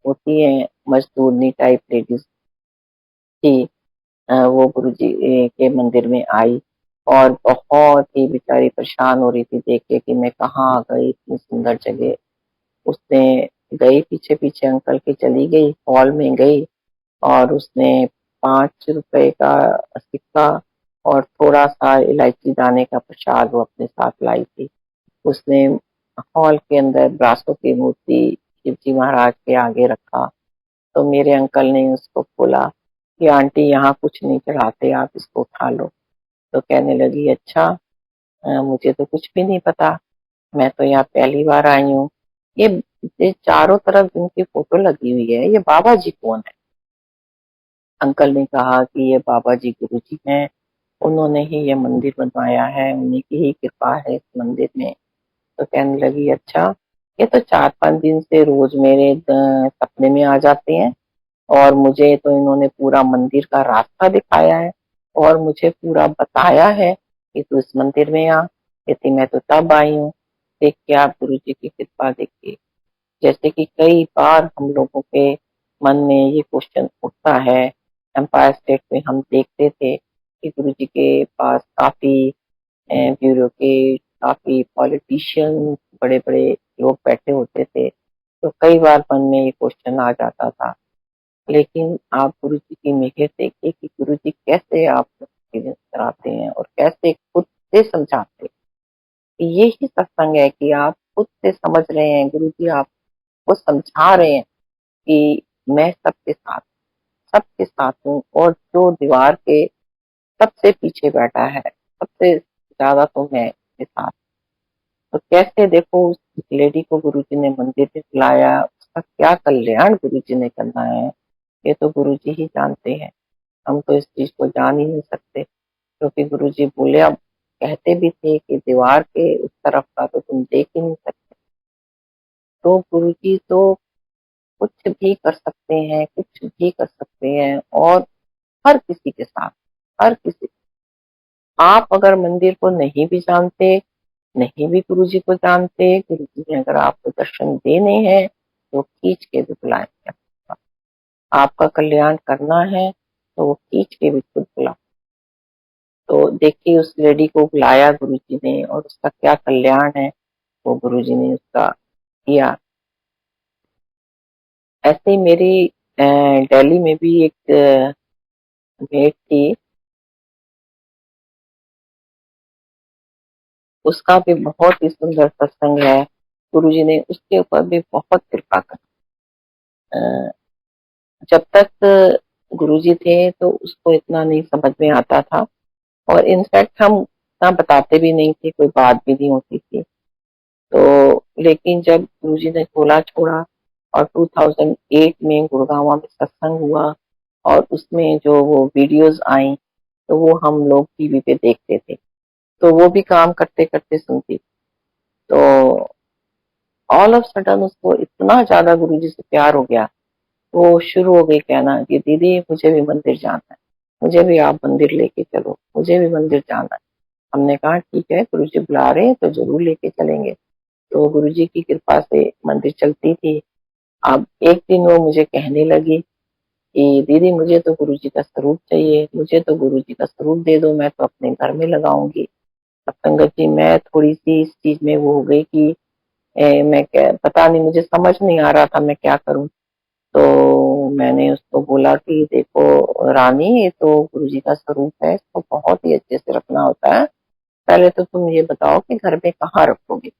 होती है मजदूरनी टाइप लेडीज थी। वो गुरुजी के मंदिर में आई और बहुत ही बेचारी परेशान हो रही थी देख के कि मैं कहाँ आ गई, इतनी सुंदर जगह। उसने गई पीछे पीछे अंकल के, चली गई हॉल में गई, और उसने 5 रुपए का सिक्का और थोड़ा सा इलायची दाने का प्रसाद वो अपने साथ लाई थी। उसने हॉल के अंदर ब्रासो की मूर्ति शिव जी महाराज के आगे रखा। तो मेरे अंकल ने उसको बोला कि आंटी यहाँ कुछ नहीं चढ़ाते, आप इसको उठा लो। तो कहने लगी अच्छा, मुझे तो कुछ भी नहीं पता, मैं तो यहाँ पहली बार आई हूँ। ये चारों तरफ जिनकी फोटो लगी हुई है, ये बाबा जी कौन है? अंकल ने कहा कि ये बाबा जी गुरु जी हैं, उन्होंने ही ये मंदिर बनवाया है, उन्हीं की ही कृपा है इस मंदिर में। तो कहने लगी अच्छा, ये तो 4-5 दिन से रोज मेरे सपने में आ जाते हैं, और मुझे तो इन्होंने पूरा मंदिर का रास्ता दिखाया है और मुझे पूरा बताया है कि तू इस मंदिर में आ। कहती मैं तो तब आई हूँ। देख के, आप गुरुजी की कृपा देखिए। जैसे कि कई बार हम लोगों के मन में ये क्वेश्चन उठता है, एम्पायर स्टेट में हम देखते थे कि गुरुजी के पास काफ़ी ब्यूरोक्रेट, काफ़ी पॉलिटिशियन, बड़े-बड़े लोग बैठे होते थे। तो कई बार मन में ये क्वेश्चन आ जाता था। लेकिन आप गुरुजी की मेहर देखिए कि गुरुजी कैसे आपको एक्सपीरियंस कराते हैं और कैसे खुद से समझाते हैं। यही सत्संग है कि आप खुद से समझ रहे हैं, गुरुजी आपको समझा रहे हैं कि मैं सबके साथ हूँ, और जो दीवार के सबसे पीछे बैठा है, सबसे ज़्यादा तो मैं उसके साथ। तो कैसे देखो उस लेडी को गुरुजी ने मंदिर में बुलाया, उसका क्या कल्याण गुरुजी ने करना है, ये तो गुरुजी ही जानते हैं। हम तो इस चीज़ को जान ही नहीं सकते, क्योंकि गुरुजी बोले, अब कहते भी थे कि दीवार के उस तरफ का तो तुम देख ही नहीं सकते। तो गुरुजी तो कुछ भी कर सकते हैं, कुछ भी कर सकते हैं, और हर किसी के साथ, हर किसी। आप अगर मंदिर को नहीं भी जानते, नहीं भी गुरुजी को जानते, गुरुजी ने अगर आपको दर्शन देने हैं तो खींच के भी बुलाएंगे। आपका कल्याण करना है तो वो खींच के भी खुद बुला। तो देखिए उस लेडी को बुलाया गुरुजी ने, और उसका क्या कल्याण है वो गुरुजी ने उसका किया। ऐसे ही मेरी दिल्ली में भी एक मेट थी, उसका भी बहुत ही सुंदर सत्संग है। गुरुजी ने उसके ऊपर भी बहुत कृपा करी। जब तक गुरुजी थे तो उसको इतना नहीं समझ में आता था, और इनफैक्ट हम इतना बताते भी नहीं थे, कोई बात भी नहीं होती थी। तो लेकिन जब गुरुजी ने खोला छोड़ा और 2008 में गुड़गांव में सत्संग हुआ, और उसमें जो वो वीडियोस आई, तो वो हम लोग टीवी पे देखते थे। तो वो भी काम करते करते सुनती। तो ऑल ऑफ सडन उसको इतना ज्यादा गुरुजी से प्यार हो गया, वो शुरू हो गई कहना कि दीदी मुझे भी मंदिर जाना है, मुझे भी आप मंदिर लेके चलो, मुझे भी मंदिर जाना है। हमने कहा ठीक है, गुरुजी बुला रहे हैं तो जरूर लेके चलेंगे। तो गुरुजी की कृपा से मंदिर चलती थी। अब एक दिन वो मुझे कहने लगी कि दीदी मुझे तो गुरुजी का स्वरूप चाहिए, मुझे तो गुरुजी का स्वरूप दे दो, मैं तो अपने घर में लगाऊंगी। अब संगत जी, मैं थोड़ी सी इस चीज में वो हो गई कि मैं क्या, पता नहीं, मुझे समझ नहीं आ रहा था मैं क्या करूं। तो मैंने उसको बोला कि देखो रानी, ये तो गुरुजी का स्वरूप है, इसको बहुत ही अच्छे से रखना होता है। पहले तो तुम ये बताओ कि घर में कहाँ रखोगे।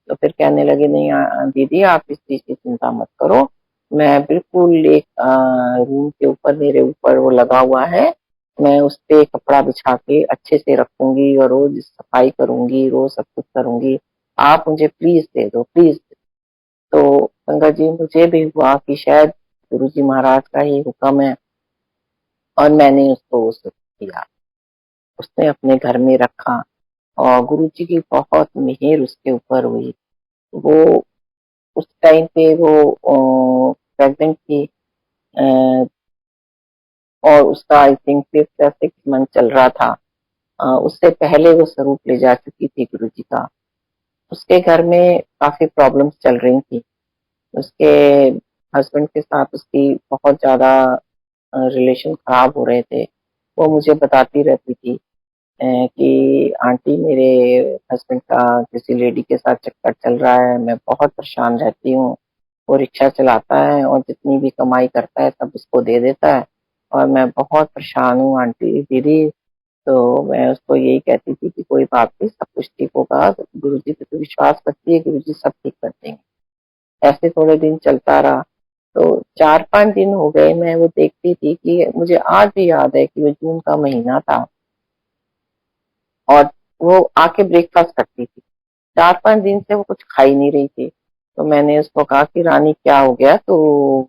तो फिर कहने लगे, नहीं दीदी आप इस चीज की चिंता मत करो, मैं बिल्कुल एक रूम के ऊपर, मेरे ऊपर वो लगा हुआ है, मैं उस पे कपड़ा बिछा के अच्छे से रखूंगी और रोज सफाई करूंगी, रोज सब कुछ करूंगी, आप मुझे प्लीज दे दो, प्लीज। तो संगत जी, मुझे भी हुआ कि शायद गुरुजी महाराज का ही हुक्म है, और मैंने उसको दिया, उसने अपने घर में रखा, और गुरुजी की बहुत मेहर उसके ऊपर हुई। वो उस टाइम पे वो प्रेग्नेंट थी, अ, और उसका आई थिंक 5 या 6 मंथ चल रहा था। उससे पहले वो स्वरूप ले जा चुकी थी गुरुजी का। उसके घर में काफी प्रॉब्लम्स चल रही थी, उसके हस्बैंड के साथ उसकी बहुत ज्यादा रिलेशन खराब हो रहे थे। वो मुझे बताती रहती थी कि आंटी मेरे हस्बैंड का किसी लेडी के साथ चक्कर चल रहा है, मैं बहुत परेशान रहती हूँ। वो रिक्शा चलाता है और जितनी भी कमाई करता है सब उसको दे देता है, और मैं बहुत परेशान हूँ आंटी दीदी। तो मैं उसको यही कहती थी कि कोई बात नहीं, सब कुछ ठीक होगा, गुरुजी पे तो विश्वास करती है, गुरुजी सब ठीक कर देंगे। ऐसे थोड़े दिन चलता रहा। तो 4-5 दिन हो गए, मैं वो देखती थी कि मुझे आज भी याद है कि वो जून का महीना था, और वो आके ब्रेकफास्ट करती थी। 4-5 दिन से वो कुछ खा ही नहीं रही थी। तो मैंने उसको कहा कि रानी क्या हो गया, तो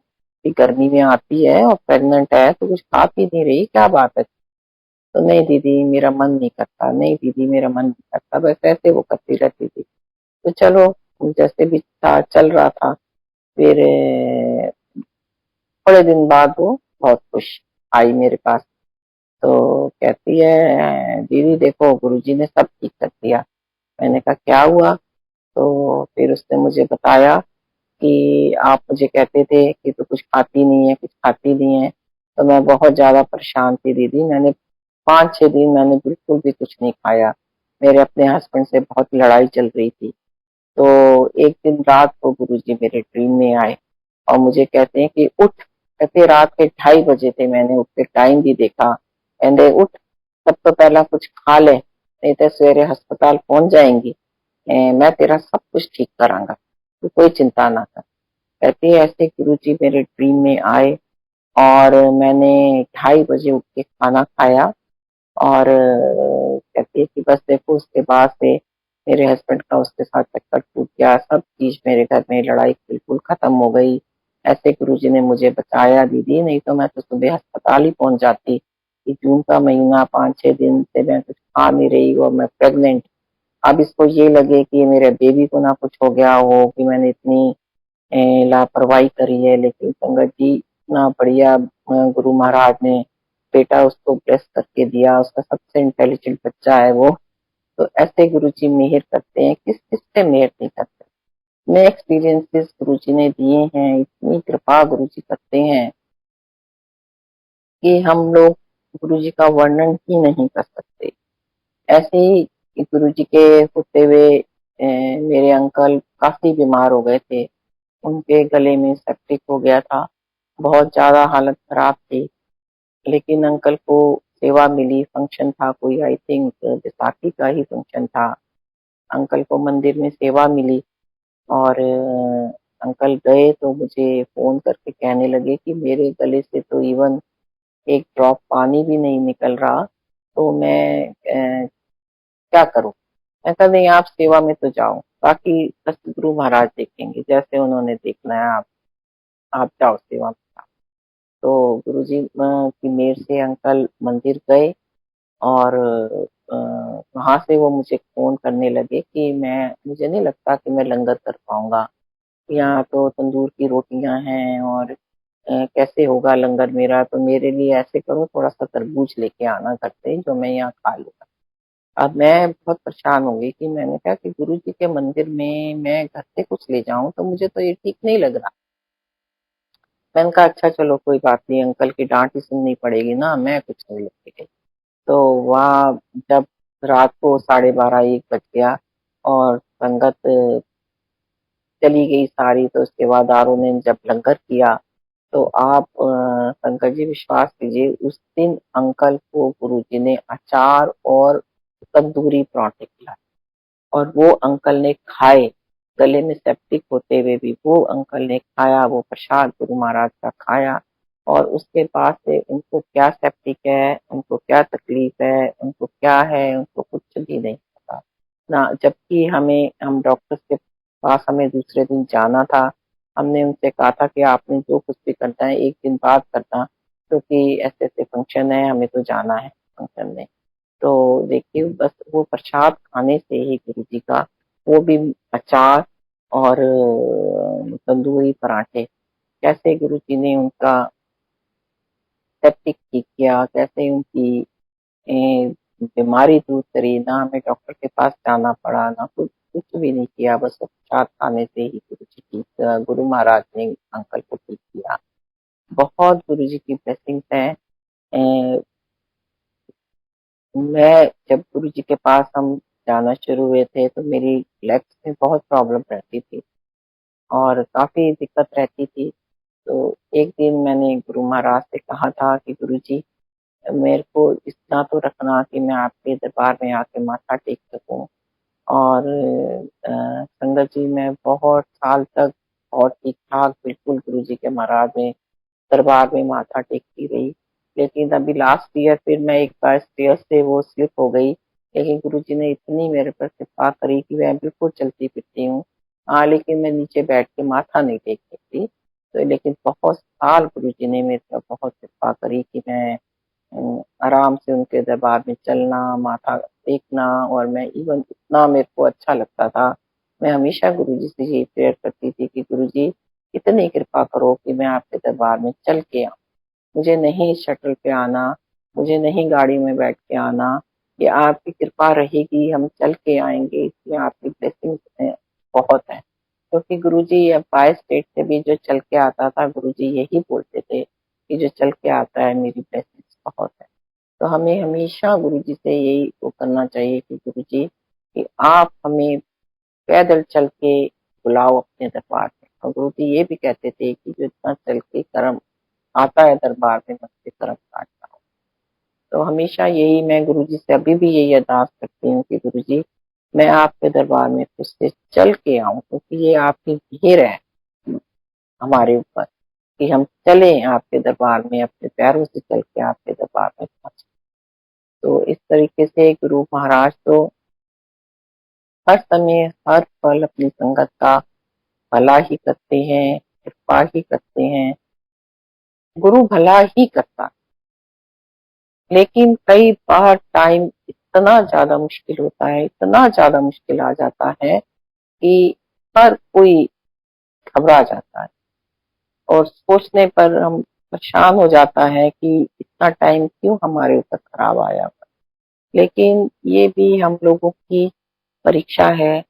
गर्मी में आती है और प्रेग्नेंट है तो कुछ खा पी नहीं रही, क्या बात है। तो नहीं दीदी मेरा मन नहीं करता, नहीं दीदी मेरा मन नहीं करता, बस ऐसे वो करती रहती थी। तो चलो, जैसे भी था चल रहा था। फिर थोड़े दिन बाद वो बहुत खुश आई मेरे पास। तो कहती है दीदी देखो गुरुजी ने सब ठीक कर दिया। मैंने कहा क्या हुआ। तो फिर उसने मुझे बताया कि आप मुझे कहते थे कि तू कुछ खाती नहीं है, कुछ खाती नहीं है। तो मैं बहुत ज़्यादा परेशान थी दीदी। मैंने 5-6 दिन मैंने बिल्कुल भी कुछ नहीं खाया। मेरे अपने हस्बैंड से बहुत लड़ाई चल रही थी। तो एक दिन रात को गुरुजी मेरे ड्रीम में आए और मुझे कहते हैं कि उठ। कहते रात के 2:30 बजे थे, मैंने उठ के टाइम भी देखा। कहते उठ, सब तो पहला कुछ खा ले, नहीं तो सवेरे अस्पताल पहुंच जाएंगी। मैं तेरा सब कुछ ठीक करांगा, तू कोई चिंता ना कर। कहते ऐसे गुरुजी मेरे ड्रीम में आए और मैंने 2:30 बजे उठ के खाना खाया। और कहती है कि बस देखो उसके बाद से मेरे हस्बैंड का उसके साथ चक्कर टूट गया, सब चीज मेरे घर में लड़ाई बिल्कुल खत्म हो गई। ऐसे गुरुजी ने मुझे बचाया दीदी, नहीं तो मैं तो सुबह अस्पताल ही पहुंच जाती। कि जून का महीना 5-6 दिन से मैं कुछ खा नहीं रही और मैं प्रेग्नेंट। अब इसको ये लगे कि मेरे बेबी को ना कुछ हो गया हो कि मैंने इतनी लापरवाही करी है। लेकिन संगत जी इतना बढ़िया गुरु महाराज ने बेटा उसको ब्लेस करके दिया, उसका सबसे इंटेलिजेंट बच्चा है वो। तो ऐसे गुरु जी मेहर करते हैं, किस किस पे मेहर नहीं करते। मैं एक्सपीरियंसेस गुरु जी ने दिए हैं, इतनी कृपा गुरु जी करते हैं कि हम लोग गुरु जी का वर्णन ही नहीं कर सकते। ऐसे ही गुरु जी के होते हुए मेरे अंकल काफी बीमार हो गए थे। उनके गले में सेप्टिक हो गया था, बहुत ज्यादा हालत खराब थी। लेकिन अंकल को सेवा मिली, फंक्शन था कोई, आई थिंक बैसाखी का ही फंक्शन था। अंकल को मंदिर में सेवा मिली और अंकल गए तो मुझे फोन करके कहने लगे कि मेरे गले से तो इवन एक ड्रॉप पानी भी नहीं निकल रहा। तो मैं क्या करूं। मैं कहा नहीं, आप सेवा में तो जाओ, बाकी सतगुरु महाराज देखेंगे, जैसे उन्होंने देखना है आप जाओ सेवा में। तो गुरुजी की मेहर से अंकल मंदिर गए और वहां से वो मुझे फोन करने लगे कि मैं मुझे नहीं लगता कि मैं लंगर कर पाऊंगा। यहाँ तो तंदूर की रोटियां हैं और कैसे होगा लंगर मेरा। तो मेरे लिए ऐसे करो, थोड़ा सा तरबूज लेके आना घर से जो मैं यहाँ खा लूंगा। अब मैं बहुत परेशान हो गई कि मैंने कहा कि गुरु जी के मंदिर में मैं घर से कुछ ले जाऊं तो मुझे तो ये ठीक नहीं लग रहा। मैंने कहा अच्छा चलो कोई बात नहीं, अंकल की डांट ही सुननी पड़ेगी ना, मैं कुछ नहीं लेके गई। तो वहाँ जब रात को 12:30-1 बज गया और संगत चली गई सारी, तो उसके बाद आरओ ने जब लंगर किया तो आप शंकर जी विश्वास कीजिए, उस दिन अंकल को गुरुजी ने अचार और तंदूरी पराठे खिलाए और वो अंकल ने खाए। गले में सेप्टिक होते हुए भी वो अंकल ने खाया, वो प्रसाद गुरु महाराज का खाया। और उसके बाद से उनको क्या सेप्टिक है, उनको क्या तकलीफ है, उनको क्या है, उनको कुछ भी नहीं पता ना। जबकि हम डॉक्टर के पास हमें दूसरे दिन जाना था। हमने उनसे कहा था कि आपने जो कुछ भी करना है एक दिन बाद करना, क्योंकि ऐसे ऐसे फंक्शन है, हमें तो जाना है फंक्शन में। तो देखिए बस वो प्रसाद खाने से ही गुरु जी का, वो भी अचार और तंदूरी पराठे, कैसे गुरु जी ने उनका सेप्टिक ठीक किया, कैसे उनकी बीमारी दूर करी। ना हमें डॉक्टर के पास जाना पड़ा, ना कुछ कुछ भी नहीं किया, बस वो प्रसाद खाने से ही गुरु जी ठीक, गुरु महाराज ने अंकल को ठीक किया। बहुत गुरु जी की ब्लेसिंग्स है। मैं जब गुरु जी के पास हम जाना शुरू हुए थे तो मेरी लेग्स में बहुत प्रॉब्लम रहती थी और काफी दिक्कत रहती थी। तो एक दिन मैंने गुरु महाराज से कहा था कि गुरु जी मेरे को इतना तो रखना कि मैं आपके दरबार में आके माथा टेक सकूं। और संगत जी मैं बहुत साल तक और ठीक ठाक बिल्कुल गुरु जी के महाराज में दरबार में माथा टेकती रही। लेकिन अभी लास्ट ईयर फिर मैं एक बार स्टेयर से वो स्लिप हो गई। लेकिन गुरुजी ने इतनी मेरे पर कृपा करी कि मैं बिल्कुल चलती फिरती हूँ। हाँ, लेकिन मैं नीचे बैठ के माथा नहीं टेक सकती। तो लेकिन बहुत साल गुरुजी ने मेरे पर बहुत कृपा करी कि मैं आराम से उनके दरबार में चलना, माथा टेकना। और मैं इवन इतना मेरे को अच्छा लगता था, मैं हमेशा गुरुजी से यही प्रेयर करती थी कि गुरुजी इतनी कृपा करो कि मैं आपके दरबार में चल के आऊं। मुझे नहीं शटल पे आना, मुझे नहीं गाड़ी में बैठ के आना। ये आपकी कृपा रहेगी, हम चल के आएंगे, इसमें आपकी ब्लेसिंग बहुत है, क्योंकि गुरुजी एम्पायर स्टेट से भी जो चल के आता था, गुरुजी यही बोलते थे कि जो चल के आता है मेरी ब्लेसिंग्स बहुत है। तो हमें हमेशा गुरुजी से यही वो करना चाहिए कि गुरुजी कि आप हमें पैदल चल के बुलाओ अपने दरबार में। और गुरुजी ये भी कहते थे कि जो इतना चल के कर्म आता है दरबार में, मुझसे कर्म काटता हो। तो हमेशा यही मैं गुरुजी से अभी भी यही अरदास करती हूँ कि गुरुजी मैं आपके दरबार में फिर से चल के आऊं, क्योंकि ये आपकी मेहर है हमारे ऊपर कि हम चले आपके दरबार में, अपने पैरों से चल के आपके दरबार में पहुंचे। तो इस तरीके से गुरु महाराज तो हर समय हर पल अपनी संगत का भला ही करते हैं, कृपा ही करते हैं। गुरु भला ही करता, लेकिन कई बार टाइम इतना ज्यादा मुश्किल होता है, इतना ज्यादा मुश्किल आ जाता है कि हर कोई घबरा जाता है और सोचने पर हम परेशान हो जाता है कि इतना टाइम क्यों हमारे ऊपर खराब आया। लेकिन ये भी हम लोगों की परीक्षा है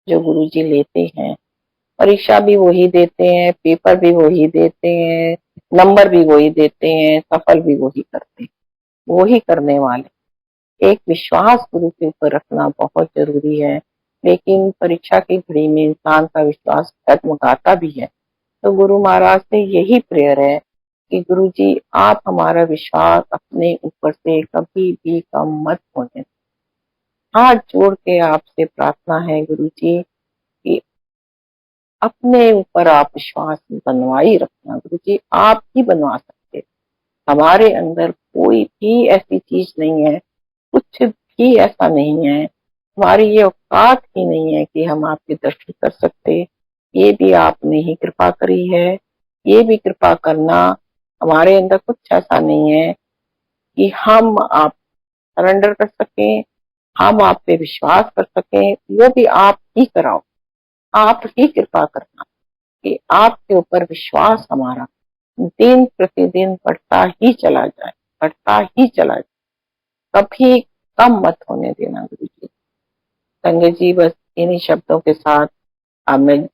जो गुरुजी लेते हैं। परीक्षा भी वही देते हैं, पेपर भी वही देते हैं, नंबर भी वही देते हैं, सफल भी वही करते हैं, वही करने वाले। एक विश्वास गुरु के ऊपर रखना बहुत जरूरी है, लेकिन परीक्षा की घड़ी में इंसान का विश्वास डगमगाता भी है। तो गुरु महाराज से यही प्रेयर है कि गुरु जी आप हमारा विश्वास अपने ऊपर से कभी भी कम मत होने। हाथ जोड़ के आपसे प्रार्थना है गुरु जी कि अपने ऊपर आप विश्वास बनवाई रखना। गुरु जी आप ही बनवा सकते, हमारे अंदर कोई भी ऐसी चीज नहीं है, कुछ भी ऐसा नहीं है, हमारी ये औकात ही नहीं है कि हम आपके दर्शन कर सकते। ये भी आपने ही कृपा करी है। ये भी कृपा करना, हमारे अंदर कुछ ऐसा नहीं है कि हम आप सरेंडर कर सकें, हम आप पे विश्वास कर सकें। वो भी आप ही कराओ, आप ही कृपा करना कि आपके ऊपर विश्वास हमारा दिन प्रतिदिन बढ़ता ही चला जाए, बढ़ता ही चला जाए, कभी कम मत होने देना गुरु जी। संगत जी बस इन्हीं शब्दों के साथ अब मैं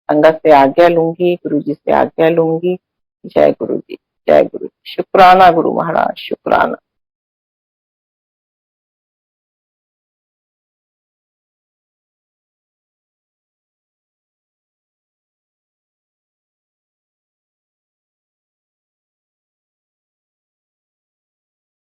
संगत से आज्ञा लूंगी, गुरु जी से आज्ञा लूंगी। जय गुरु जी, जय गुरु जी। शुक्राना गुरु महाराज, शुक्राना।